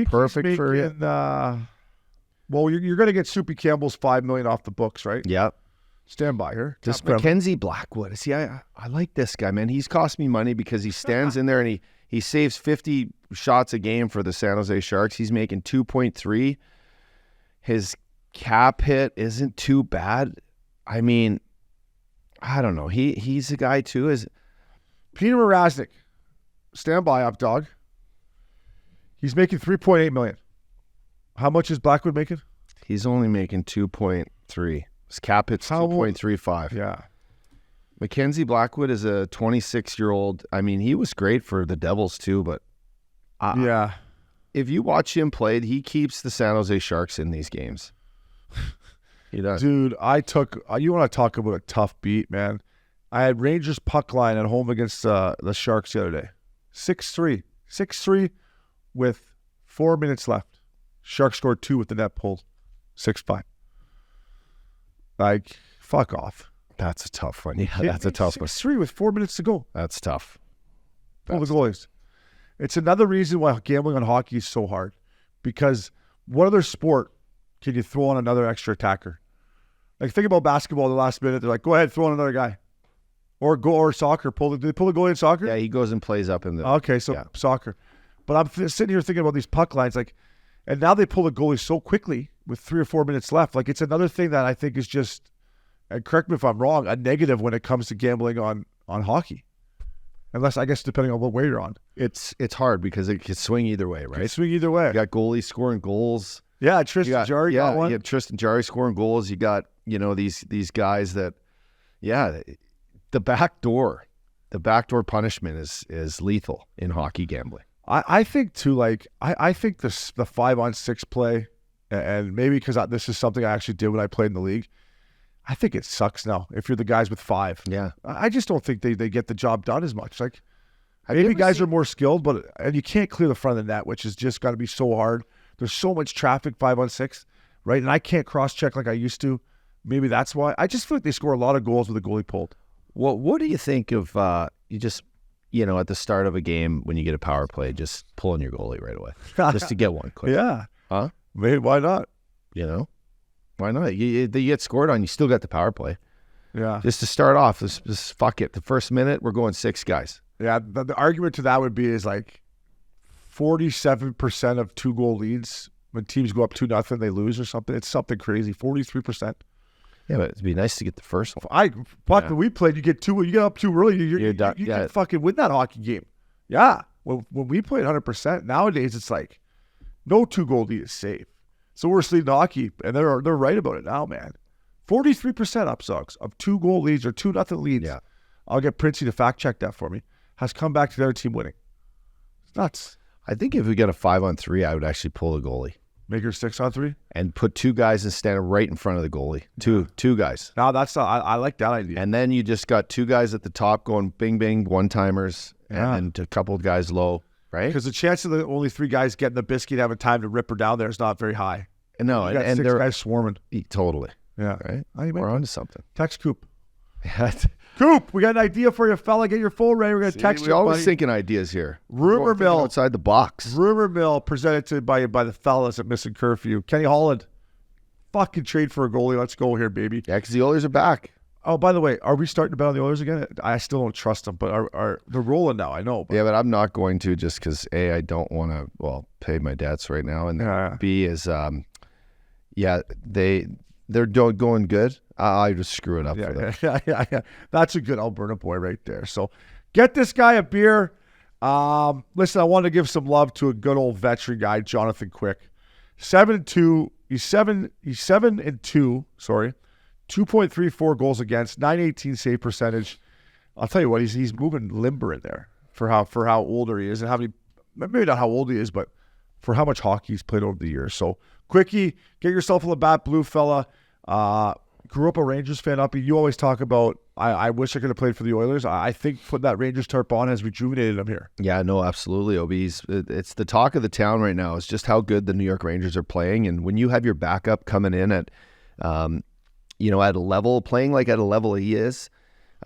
perfect for you? Well, you're going to get Soupy Campbell's $5 million off the books, right? Yeah. Stand by here. Just Mackenzie Blackwood. See, I like this guy, man. He's cost me money because he stands in there and he saves 50 shots a game for the San Jose Sharks. He's making 2.3. His cap hit isn't too bad. I mean, I don't know. He's a guy too. Is Peter Mrazek? Stand by, up dog. He's making $3.8 million. How much is Blackwood making? He's only making 2.3. His cap hit's 2.35. Yeah. Mackenzie Blackwood is a 26-year-old. I mean, he was great for the Devils too, but yeah. If you watch him play, he keeps the San Jose Sharks in these games. He does. Dude, you want to talk about a tough beat, man. I had Rangers puck line at home against the Sharks the other day. 6-3. 6-3 with 4 minutes left. Sharks scored 2 with the net pulled. 6-5. Like, fuck off. That's a tough one. Yeah, that's a tough one. 6-3 with 4 minutes to go. That's tough. Pull the goalies. It's another reason why gambling on hockey is so hard. Because what other sport can you throw on another extra attacker? Like, think about basketball the last minute. They're like, go ahead, throw on another guy. Or soccer. Do they pull the goalie in soccer? Yeah, he goes and plays up in the... Okay, so yeah. Soccer. But I'm sitting here thinking about these puck lines. Like, and now they pull the goalie so quickly with 3 or 4 minutes left. Like, it's another thing that I think is just, and correct me if I'm wrong, a negative when it comes to gambling on hockey. Unless, I guess, depending on what way you're on. It's hard because it can swing either way, right? It can swing either way. You got goalies scoring goals. Yeah, Tristan Jarry got one. Yeah, Tristan Jarry scoring goals. You got, these guys that, the backdoor punishment is lethal in hockey gambling. I think too, like, I think the 5-on-6 play, and maybe because this is something I actually did when I played in the league, I think it sucks now if you're the guys with 5. Yeah. I just don't think they get the job done as much. Like, maybe guys are more skilled, and you can't clear the front of the net, which is just got to be so hard. There's so much traffic 5-on-6, right? And I can't cross-check like I used to. Maybe that's why. I just feel like they score a lot of goals with a goalie pulled. Well, what do you think of you just, at the start of a game when you get a power play, just pulling your goalie right away just to get one quick? Yeah. Huh? Maybe, why not? Why not? You get scored on, you still got the power play. Yeah. Just to start off, just fuck it. The first minute, we're going 6 guys. Yeah, the argument to that would be is like 47% of 2-goal leads when teams go up 2-0, they lose or something. It's something crazy. 43%. Yeah, but it'd be nice to get the first one. When we played, you get up too early, you can fucking win that hockey game. Yeah. When we played 100%, nowadays it's like no 2-goal lead is safe. So we're leading hockey, and they're right about it now, man. 43% upsucks of 2-goal leads or 2-0 leads. Yeah. I'll get Princey to fact check that for me. Has come back to their team winning. It's nuts. I think if we got a 5-on-3, I would actually pull the goalie. Make her 6-on-3 and put 2 guys and stand right in front of the goalie. Two guys. No, that's not. I like that idea. And then you just got 2 guys at the top going bing bing one-timers and a couple of guys low, right? Because the chance of the only 3 guys getting the biscuit having time to rip her down there is not very high. No, You got and 6 they're guys swarming. totally Yeah. right. How you We're make- onto something. Text Coop. Coop, we got an idea for you, fella. Get your phone ready. We're going to text we you, always buddy. thinking ideas here. Rumor We're thinking mill. outside the box. Rumor mill presented to by the fellas at Missin Curfew. Kenny Holland, fucking trade for a goalie. Let's go here, baby. Yeah, because the Oilers are back. Oh, by the way, are we starting to bet on the Oilers again? I still don't trust them, but they're rolling now. I know. But Yeah, but I'm not going to just because A, I don't want to pay my debts right now, and Yeah. B is they're going good. I just screw it up for them. Yeah. That's a good Alberta boy right there. So get this guy a beer. Listen, I want to give some love to a good old veteran guy, Jonathan Quick. 7-2. He's 7-2. Sorry, 2.34 goals against, 918 save percentage. I'll tell you what, he's moving limber in there for how older he is and how many. Maybe not how old he is, but for how much hockey he's played over the years. So, Quickie, get yourself a Labatt Blue fella. Grew up a Rangers fan up. You always talk about, I wish I could have played for the Oilers. I think putting that Rangers tarp on has rejuvenated him here. Yeah, no, absolutely. It's the talk of the town right now. It's just how good the New York Rangers are playing. And when you have your backup coming in at, at a level, playing like at a level he is,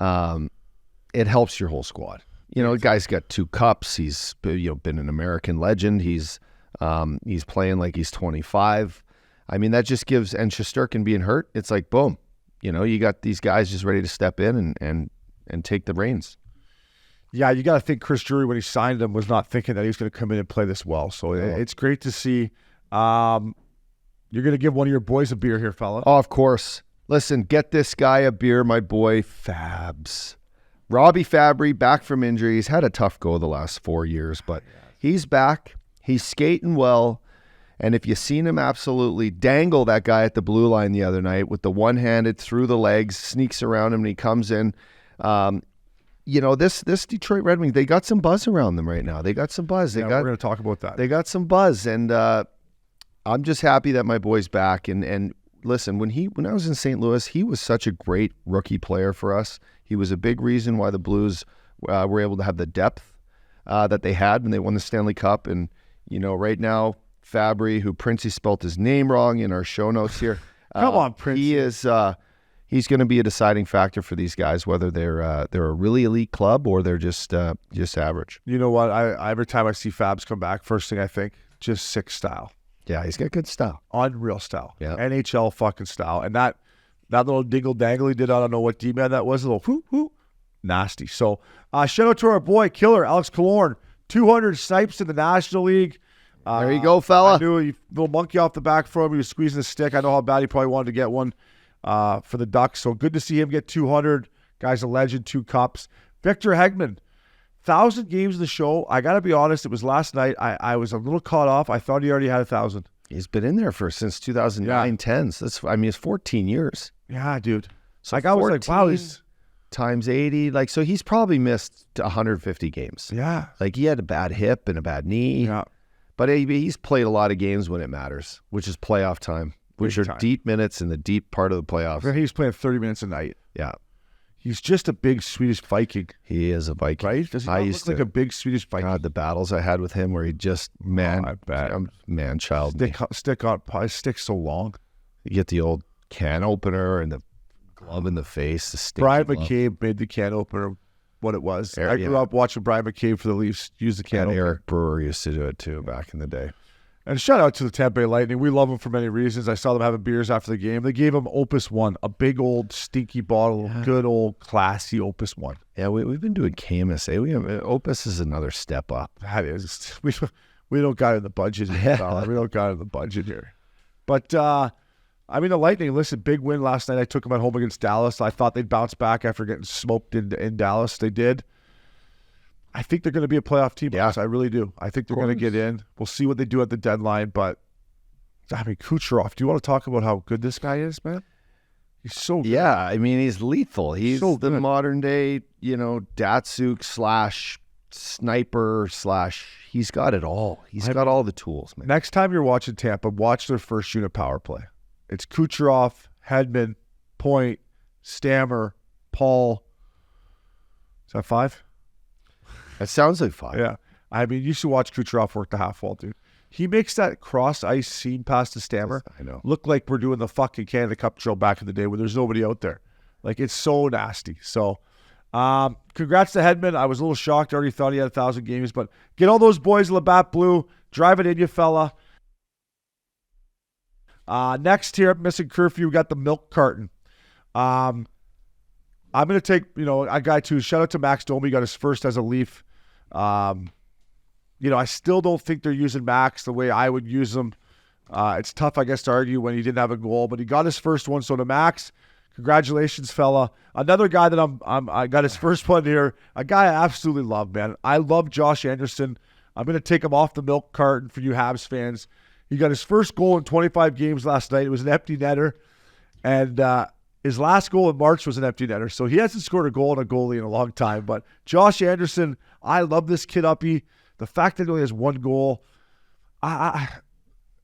it helps your whole squad. The guy's got 2 cups. He's been an American legend. He's playing like he's 25. I mean, that just gives, and Shesterkin being hurt, it's like, boom, you got these guys just ready to step in and take the reins. Yeah, you got to think Chris Drury, when he signed him, was not thinking that he was going to come in and play this well. So it's great to see. You're going to give one of your boys a beer here, fella. Oh, of course. Listen, get this guy a beer, my boy Fabs. Robbie Fabry, back from injury. He's had a tough go the last 4 years, but he's back. He's skating well. And if you seen him absolutely dangle that guy at the blue line the other night with the one-handed through the legs, sneaks around him, and he comes in. This Detroit Red Wings, they got some buzz around them right now. They got some buzz. We're going to talk about that. They got some buzz, and I'm just happy that my boy's back. And listen, when I was in St. Louis, he was such a great rookie player for us. He was a big reason why the Blues were able to have the depth that they had when they won the Stanley Cup. And right now, Fabry, who Princey spelt his name wrong in our show notes here. Come on, Princey. He's going to be a deciding factor for these guys, whether they're a really elite club or they're just average. You know what? I every time I see Fabs come back, first thing I think, just sick style. Yeah, he's got good style. Unreal style. Yeah. NHL fucking style. And that little dingle dangle he did, I don't know what D-man that was, a little whoo, nasty. So shout out to our boy, killer, Alex Killorn. 200 snipes in the National League. There you go, fella. I knew a little monkey off the back from him. He was squeezing the stick. I know how bad he probably wanted to get one for the Ducks. So good to see him get 200. Guy's a legend, 2 cups. Victor Hedman, 1,000 games in the show. I got to be honest, it was last night. I was a little caught off. I thought he already had 1,000. He's been in there since 2009-10. So it's 14 years. Yeah, dude. So I was like, wow, he's times 80. So he's probably missed 150 games. Yeah. He had a bad hip and a bad knee. Yeah. But he's played a lot of games when it matters, which is playoff time, which are deep minutes in the deep part of the playoffs. He's playing 30 minutes a night. Yeah. He's just a big Swedish Viking. He is a Viking. Right? Does he not look like a big Swedish Viking? God, the battles I had with him where he just, I bet. Man-child. Stick so long. You get the old can opener and the glove in the face. The stinky Brian glove. McCabe made the can opener what it was. I grew up watching Brian McCabe for the Leafs use the can And opener. Eric Brewer used to do it too back in the day. And shout out to the Tampa Bay Lightning. We love them for many reasons. I saw them having beers after the game. They gave him Opus 1, a big old stinky bottle, good old classy Opus 1. Yeah, we've been doing Camus. Opus is another step up. That is. We don't got it in the budget here, fella. We don't got it in the budget here. But, the Lightning, listen, big win last night. I took them at home against Dallas. I thought they'd bounce back after getting smoked in Dallas. They did. I think they're going to be a playoff team. Yes, I really do. I think they're going to get in. We'll see what they do at the deadline. But, Kucherov, do you want to talk about how good this guy is, man? He's so good. Yeah, he's lethal. He's so the modern day, Datsuk / sniper / he's got it all. He's got all the tools, man. Next time you're watching Tampa, watch their first unit power play. It's Kucherov, Hedman, Point, Stammer, Paul. Is that 5? That sounds like 5. Yeah. You should watch Kucherov work the half wall, dude. He makes that cross ice seam pass to Stammer I know. look like we're doing the fucking Canada Cup drill back in the day where there's nobody out there. Like, it's so nasty. So, congrats to Hedman. I was a little shocked. I already thought he had 1,000 games, but get all those boys Labatt Blue. Drive it in, you fella. Next here at Missin Curfew, we got the milk carton. I'm going to take, a guy too. Shout out to Max Domi. Got his first as a Leaf. I still don't think they're using Max the way I would use him. It's tough, I guess, to argue when he didn't have a goal, but he got his first one. So to Max, congratulations, fella. Another guy that I got his first one here. A guy I absolutely love, man. I love Josh Anderson. I'm going to take him off the milk carton for you Habs fans. He got his first goal in 25 games last night. It was an empty netter, and his last goal in March was an empty netter. So he hasn't scored a goal in a goalie in a long time. But Josh Anderson, I love this kid uppy. The fact that he only has one goal,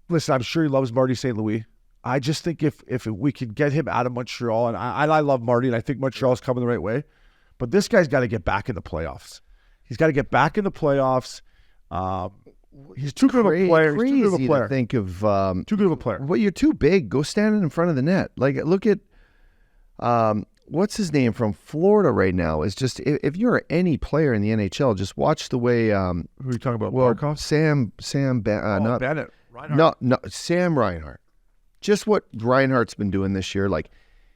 listen, I'm sure he loves Marty St. Louis. I just think if we could get him out of Montreal, and I love Marty, and I think Montreal's coming the right way, but this guy's got to get back in the playoffs. He's got to get back in the playoffs. He's too good of a player. He's too good of a player. To think of too good of a player. Well, you're too big. Go stand in front of the net. Like, look at what's his name from Florida right now. Is just if you're any player in the NHL, just watch the way. Who are you talking about? Barkov? Sam not Bennett. Reinhart. No, Sam Reinhart. Just what Reinhart's been doing this year. Like,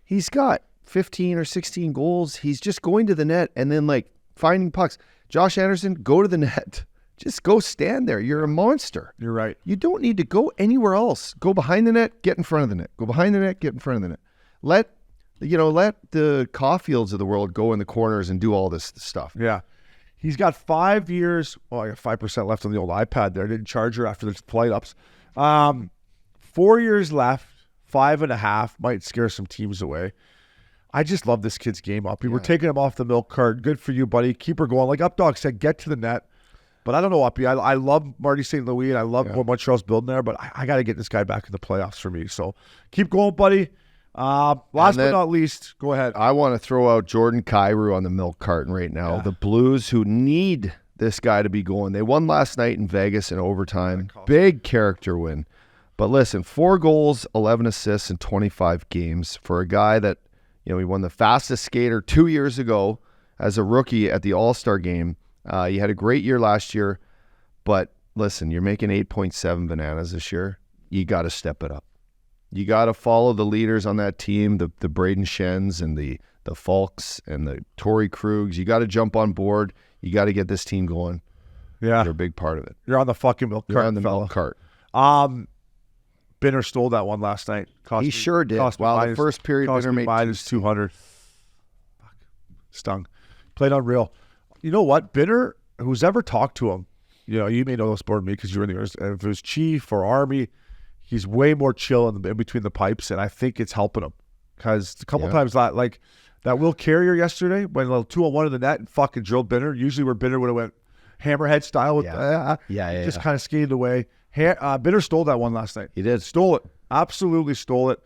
he's got 15 or 16 goals. He's just going to the net and then like finding pucks. Josh Anderson, go to the net. Just go stand there. You're a monster. You're right. You don't need to go anywhere else. Go behind the net, get in front of the net. Go behind the net, get in front of the net. Let the Caulfields of the world go in the corners and do all this stuff. Yeah. He's got 5 years. Oh, I got 5% left on the old iPad there. Didn't charge her after the flight ups. 4 years left, 5.5. Might scare some teams away. I just love this kid's game up. We were taking him off the milk cart. Good for you, buddy. Keep her going. Like Updog said, get to the net. But I don't know, Uppy. I love Marty St. Louis, and I love what Montreal's building there, but I got to get this guy back in the playoffs for me. So keep going, buddy. Last but not least, go ahead. I want to throw out Jordan Kyrou on the milk carton right now. Yeah. The Blues, who need this guy to be going. They won last night in Vegas in overtime. Big character win. But listen, 4 goals, 11 assists in 25 games for a guy that, he won the fastest skater 2 years ago as a rookie at the All-Star game. You had a great year last year, but listen, you're making 8.7 bananas this year. You got to step it up. You got to follow the leaders on that team, the Braden Shens and the Falks and the Torrey Krugs. You got to jump on board. You got to get this team going. Yeah. You're a big part of it. You're on the fucking milk cart. You're on the milk cart. Binner stole that one last night. He sure did. Wow, the first period, Binner made -200. Fuck. Stung. Played unreal. You know what? Binner, who's ever talked to him, you may know this more than me because you're in the If it was Chief or Army, he's way more chill in between the pipes, and I think it's helping him. Because a couple times, like that Will Carrier yesterday, when a 2-on-1 in the net and fucking drilled Binner, usually where Binner would have went hammerhead style with just kind of skated away. Binner stole that one last night. He did. Stole it. Absolutely stole it.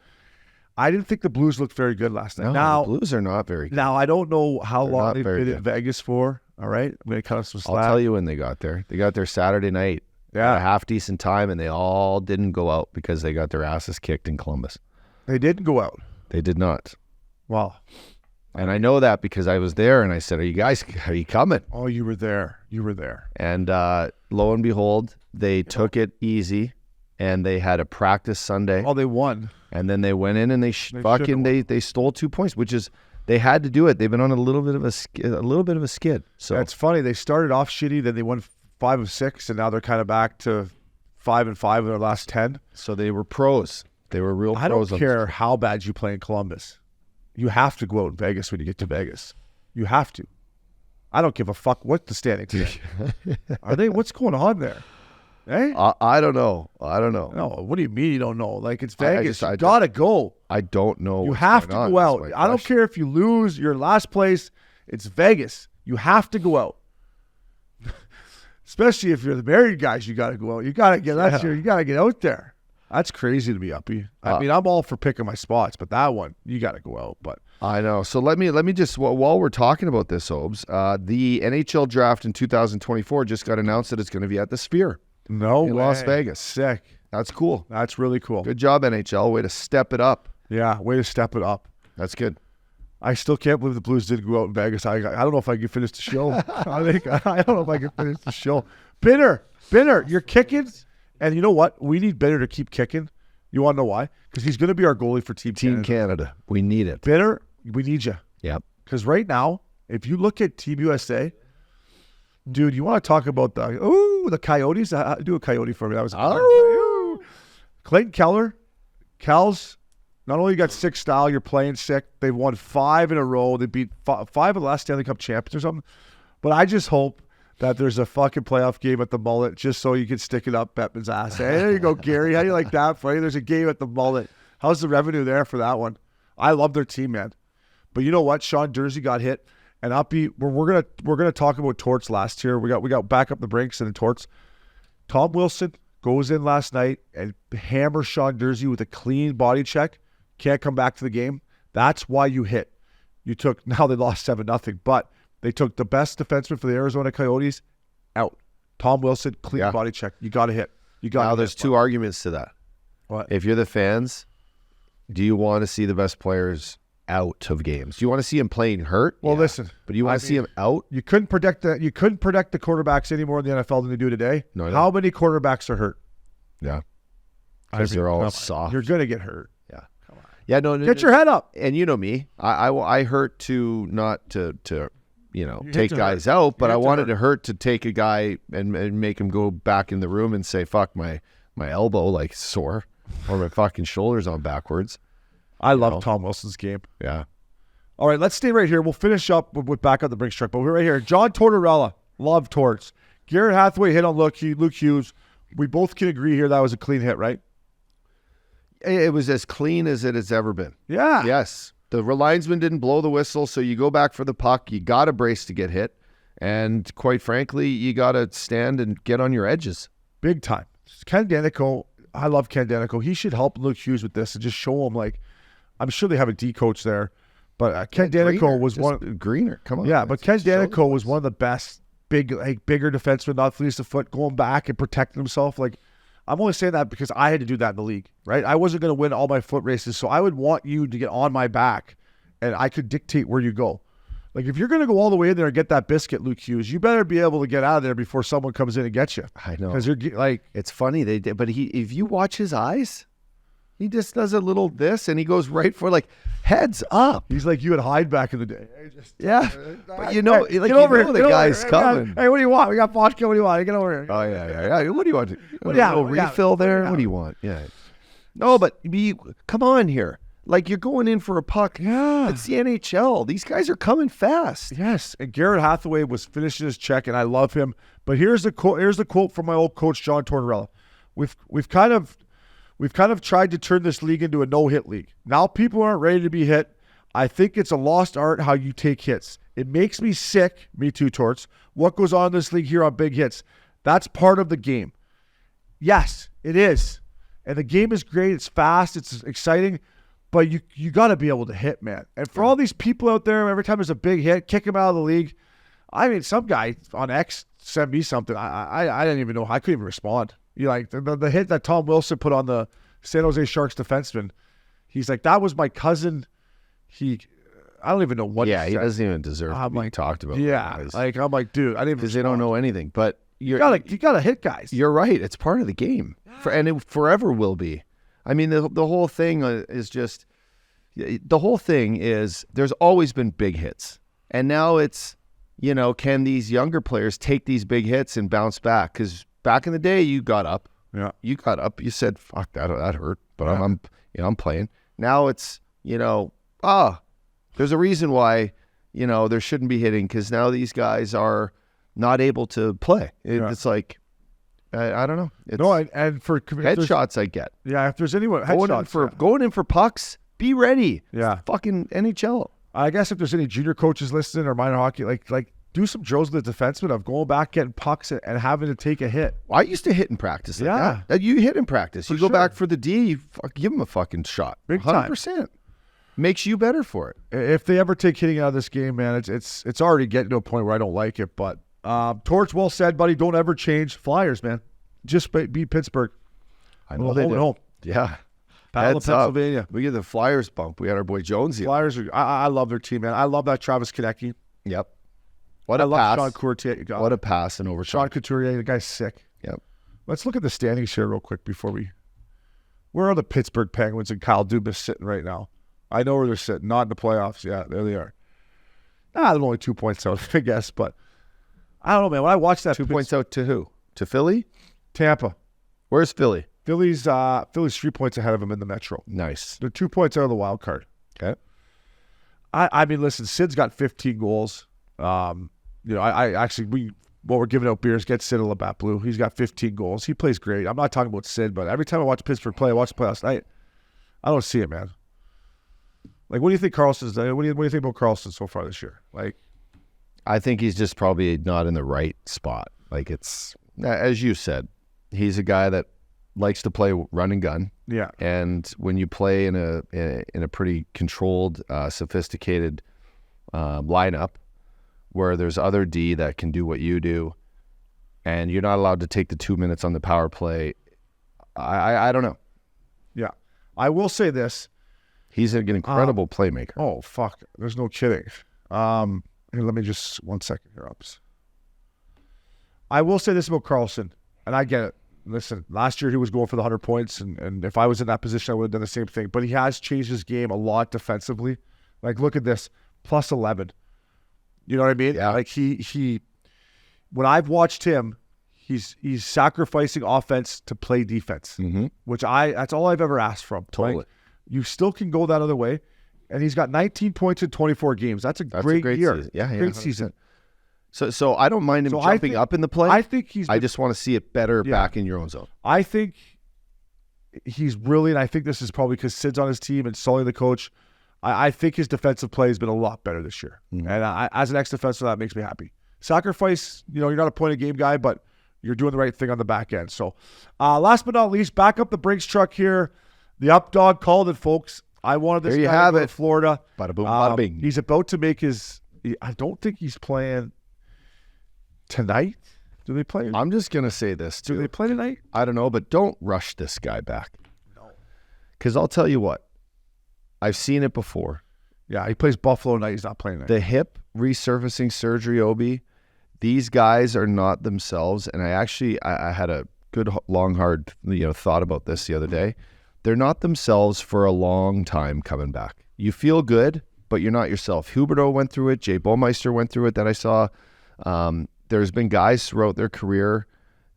I didn't think the Blues looked very good last night. No, now, the Blues are not very good. Now, I don't know how long they've been in Vegas for. All right? I'm going to cut up some slack. I'll tell you when they got there. They got there Saturday night. Yeah. A half-decent time, and they all didn't go out because they got their asses kicked in Columbus. They didn't go out? They did not. Wow. And I know that because I was there, and I said, are you coming? Oh, you were there. You were there. And lo and behold, they took it easy, and they had a practice Sunday. Oh, they won. And then they went in and they stole 2 points, which is they had to do it. They've been on a little bit of a skid. So that's funny. They started off shitty, then they won 5 of 6, and now they're kind of back to 5-5 in their last 10. So they were pros. They were real pros. I don't care how bad you play in Columbus. You have to go out in Vegas when you get to Vegas. You have to. I don't give a fuck what the standings are. Are they? What's going on there? Hey? I don't know. No, what do you mean you don't know? Like, it's Vegas. You gotta go. I don't know. You have to go out. I don't care if you lose. You're in last place. It's Vegas. You have to go out. Especially if you're the married guys, you gotta go out. You gotta get you gotta get out there. That's crazy to me, Uppy. I mean, I'm all for picking my spots, but that one, you gotta go out. But I know. So let me just, while we're talking about this, Obes, the NHL draft in 2024 just got announced that it's going to be at the Sphere. No in way. Las Vegas. Sick. That's cool. That's really cool. Good job, NHL. Way to step it up. Yeah, way to step it up. That's good. I still can't believe the Blues didn't go out in Vegas. I don't know if I can finish the show. I don't know if I can finish the show. Binner, you're kicking. And you know what? We need Binner to keep kicking. You want to know why? Because he's going to be our goalie for Team Canada. We need it. Binner, we need you. Yep. Because right now, if you look at Team USA, dude, you want to talk about the Coyotes? Do a Coyote for me. That was Clayton Keller. Cal's not only got sick style, you're playing sick. They've won 5 in a row. They beat 5 of the last Stanley Cup champions or something. But I just hope that there's a fucking playoff game at the Mullet just so you can stick it up Bettman's ass. Hey, there you go, Gary. How do you like that, Freddie? There's a game at the Mullet. How's the revenue there for that one? I love their team, man. But you know what? Sean Durzi got hit, and we're gonna talk about Torts last year. We got back up the brinks and the Torts. Tom Wilson goes in last night and hammers Sean Durzi with a clean body check. Can't come back to the game. That's why you hit. Now they lost 7-0, but they took the best defenseman for the Arizona Coyotes out. Tom Wilson, clean body check. You got to hit. Now there's 2 arguments to that. What? If you're the fans, do you want to see the best players out of games? Do you want to see him playing hurt? Well, listen. But you want to see him out? You couldn't predict the quarterbacks anymore in the NFL than they do today. No. How many quarterbacks are hurt? Yeah. Because they're all soft. You're going to get hurt. Yeah. Come on. Yeah, no. Get your head up. And you know me. I hurt to not to take guys out, but I wanted to hurt to take a guy and make him go back in the room and say, fuck, my elbow like sore or my fucking shoulder's on backwards. I love Tom Wilson's game. Yeah. All right, let's stay right here. We'll finish up with back up the brink truck, but we're right here. John Tortorella, love Torts. Garrett Hathaway hit on Luke Hughes. We both can agree here that was a clean hit, right? It was as clean as it has ever been. Yeah. Yes. The linesman didn't blow the whistle, so you go back for the puck. You got to brace to get hit. And quite frankly, you got to stand and get on your edges. Big time. Ken Danico, I love Ken Danico. He should help Luke Hughes with this and just show him, like, I'm sure they have a D coach there. But Ken Danico was Greener. Come on. Yeah, but Ken Danico was one of the best bigger defensemen, not fleece of foot, going back and protecting himself. Like, I'm only saying that because I had to do that in the league, right? I wasn't going to win all my foot races, so I would want you to get on my back, and I could dictate where you go. Like, if you're going to go all the way in there and get that biscuit, Luke Hughes, you better be able to get out of there before someone comes in and gets you. I know. Because you're like, it's funny they did, but if you watch his eyes, he just does a little this, and he goes right for heads up. He's like you at Hyde back in the day. But you know, get over here. The guy's coming. Hey, what do you want? We got vodka. What do you want? Get over here. Oh yeah. What do you want? Refill there. What do you want? Yeah. No, but come on here. Like, you're going in for a puck. Yeah. It's the NHL. These guys are coming fast. Yes. And Garrett Hathaway was finishing his check, and I love him. But here's the quote from my old coach, John Tortorella. We've kind of tried to turn this league into a no-hit league. Now people aren't ready to be hit. I think it's a lost art how you take hits. It makes me sick, me too, Torts, what goes on in this league here on big hits. That's part of the game. Yes, it is. And the game is great. It's fast. It's exciting. But you got to be able to hit, man. And for all these people out there, every time there's a big hit, kick him out of the league. I mean, some guy on X sent me something. I didn't even know. I couldn't even respond. You like the hit that Tom Wilson put on the San Jose Sharks defenseman. He's like, that was my cousin. I don't even know what. Yeah, he doesn't even deserve to be talked about. Yeah, I'm like, dude, I didn't because they don't know anything. But you gotta hit guys. You're right. It's part of the game, and it forever will be. I mean, the whole thing is just. The whole thing is there's always been big hits, and now it's can these younger players take these big hits and bounce back? Because back in the day, you got up. Yeah, you got up. You said, "Fuck that hurt," but I'm playing. Now it's there's a reason why there shouldn't be hitting, because now these guys are not able to play. It's like I don't know. And for headshots, I get. Yeah, if there's anyone going in for pucks, be ready. Yeah, it's fucking NHL. I guess if there's any junior coaches listening or minor hockey, like do some drills with the defenseman of going back, getting pucks, and having to take a hit. Well, I used to hit in practice. Like that. You hit in practice. You go back for the D, you give them a fucking shot. Big 100%. Makes you better for it. If they ever take hitting out of this game, man, it's already getting to a point where I don't like it. But Torch, well said, buddy. Don't ever change. Flyers, man. just beat Pittsburgh. I know they did. Home. Yeah. Battle of Heads up. Pennsylvania. We get the Flyers bump. We got our boy Jonesy. Flyers I love their team, man. I love that Travis Konecny. Yep. What I a love pass. Sean Couturier. What a pass in overtime. Sean Couturier, the guy's sick. Yep. Let's look at the standings here real quick before we. Where are the Pittsburgh Penguins and Kyle Dubas sitting right now? I know where they're sitting. Not in the playoffs. Yeah, there they are. They're only 2 points out, I guess. But I don't know, man. When I watched that, 2 points out to who? To Philly? Tampa. Where's Philly? Philly's 3 points ahead of him in the Metro. Nice. They're 2 points out of the wild card. Okay. I mean, listen, Sid's got 15 goals. I actually what we're giving out beers, get Sid a Labatt Blue. He's got 15 goals. He plays great. I'm not talking about Sid, but every time I watch Pittsburgh play, I watched the play last night. I don't see it, man. Like, what do you think Carlson's done? What do you think about Carlson so far this year? Like, I think he's just probably not in the right spot. Like, it's, as you said, he's a guy that likes to play run and gun. Yeah. And when you play in a pretty controlled, sophisticated lineup where there's other D that can do what you do, and you're not allowed to take the 2 minutes on the power play, I don't know. Yeah. I will say this. He's an incredible playmaker. Oh, fuck. There's no kidding. Here, let me just 1 second here, Ups. I will say this about Carlson, and I get it. Listen, last year he was going for the 100 points, and if I was in that position, I would have done the same thing. But he has changed his game a lot defensively. Like, look at this, plus 11. You know what I mean? Yeah. Like, he when I've watched him, he's sacrificing offense to play defense, which that's all I've ever asked from. Totally. Like, you still can go that other way, and he's got 19 points in 24 games. That's a great year. Season. Yeah, great 100%. season. So I don't mind him jumping up in the play. I think I just want to see it better back in your own zone. I think he's brilliant. I think this is probably because Sid's on his team and Sully the coach. I think his defensive play has been a lot better this year. And as an ex-defensive, that makes me happy. Sacrifice, you're not a point-of-game guy, but you're doing the right thing on the back end. So last but not least, back up the Brinks truck here. The up dog called it, folks. I wanted this guy to go to Florida. Bada boom, bada bing. He's about to make I don't think he's playing tonight. Do they play? I'm just going to say this, too. Do they play tonight? I don't know, but don't rush this guy back. No. Because I'll tell you what. I've seen it before. Yeah, he plays Buffalo tonight. He's not playing tonight. The hip resurfacing surgery, Obi, these guys are not themselves. And I had a good, long, hard thought about this the other day. They're not themselves for a long time coming back. You feel good, but you're not yourself. Huberdeau went through it. Jay Baumeister went through it that I saw. There's been guys throughout their career.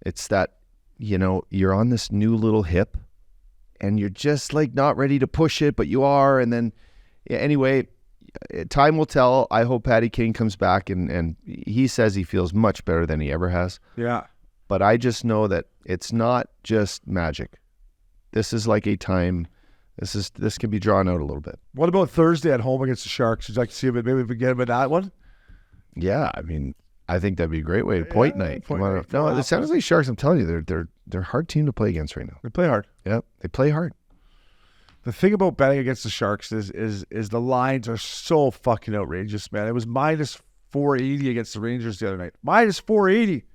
It's that, you're on this new little hip and you're just like not ready to push it, but you are. And then anyway, time will tell. I hope Patty Kane comes back and he says he feels much better than he ever has. Yeah. But I just know that it's not just magic. This is like a time. This can be drawn out a little bit. What about Thursday at home against the Sharks? Would you like to see him? Maybe we can get him in that one. Yeah, I mean, I think that'd be a great way to point night. No, it sounds like Sharks. I'm telling you, they're a hard team to play against right now. They play hard. Yeah, they play hard. The thing about betting against the Sharks is the lines are so fucking outrageous, man. It was minus 480 against the Rangers the other night. Minus 480.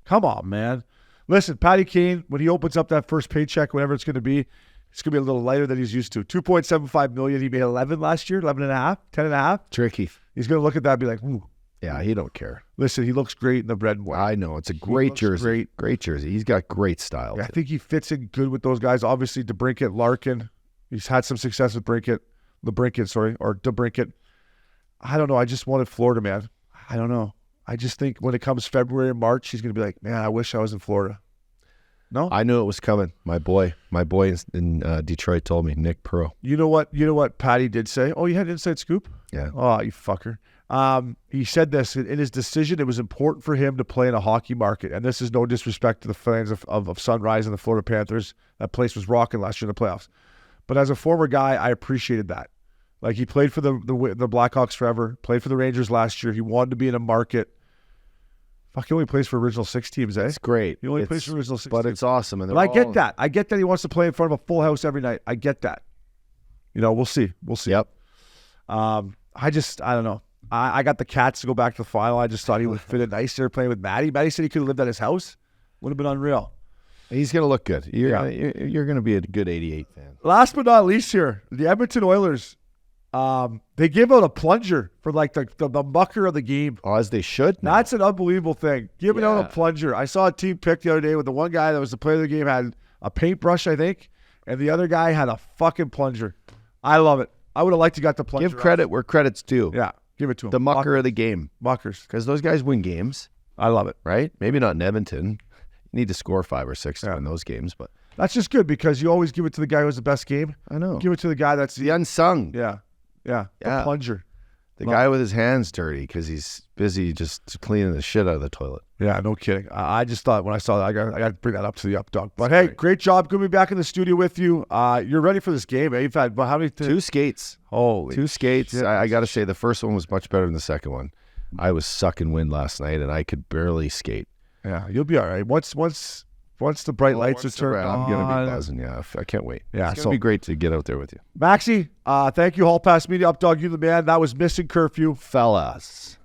Come on, man. Listen, Patty Kane, when he opens up that first paycheck, whatever it's going to be, it's going to be a little lighter than he's used to. $2.75 million. He made 11 last year, 11.5, 10.5. Tricky. He's going to look at that and be like, ooh. Yeah, he don't care. Listen, he looks great in the red and white. I know. It's a great jersey. Great jersey. He's got great style. Yeah, I think he fits in good with those guys. Obviously, DeBrincat, Larkin. He's had some success with DeBrincat. I don't know. I just wanted Florida, man. I don't know. I just think when it comes February and March, he's going to be like, man, I wish I was in Florida. No? I knew it was coming. My boy in Detroit told me, Nick Pearl. You know what Patty did say? Oh, you had an inside scoop? Yeah. Oh, you fucker. He said this in his decision. It was important for him to play in a hockey market. And this is no disrespect to the fans of Sunrise and the Florida Panthers. That place was rocking last year in the playoffs. But as a former guy, I appreciated that. Like, he played for the Blackhawks forever, played for the Rangers last year. He wanted to be in a market. Fuck, he only plays for original six teams, eh? It's great. He only plays for original six teams. But it's awesome. And but I get that. I get that he wants to play in front of a full house every night. I get that. We'll see. Yep. I don't know. I got the Cats to go back to the final. I just thought he would fit in nice there playing with Matty. Matty said he could have lived at his house. Would have been unreal. He's going to look good. You're going to be a good 88 fan. Last but not least here, the Edmonton Oilers. They gave out a plunger for like the mucker of the game. Oh, as they should. That's an unbelievable thing. Giving out a plunger. I saw a team pick the other day with the one guy that was the player of the game had a paintbrush, I think, and the other guy had a fucking plunger. I love it. I would have liked to got the plunger. Give credit where credit's due. Yeah, give it to him. The mucker of the game. Muckers. Because those guys win games. I love it. Right? Maybe not in Edmonton. You need to score 5 or 6 to win those games, but that's just good because you always give it to the guy who has the best game. I know. Give it to the guy that's the unsung. Yeah. The plunger. The guy with his hands dirty because he's busy just cleaning the shit out of the toilet. Yeah, no kidding. I just thought when I saw that, I got to bring that up to the up dog. But hey, great job. Good to be back in the studio with you. You're ready for this game, eh? You've had how many? 2 skates. Holy 2 skates. I got to say, the first one was much better than the second one. I was sucking wind last night, and I could barely skate. Yeah, you'll be all right. Once the bright lights are turned on, I'm going to be buzzing. Yeah, I can't wait. Yeah, it's going to be great to get out there with you. Maxie, thank you, Hall Pass Media. Up dog, you the man. That was Missin Curfew. Fellas.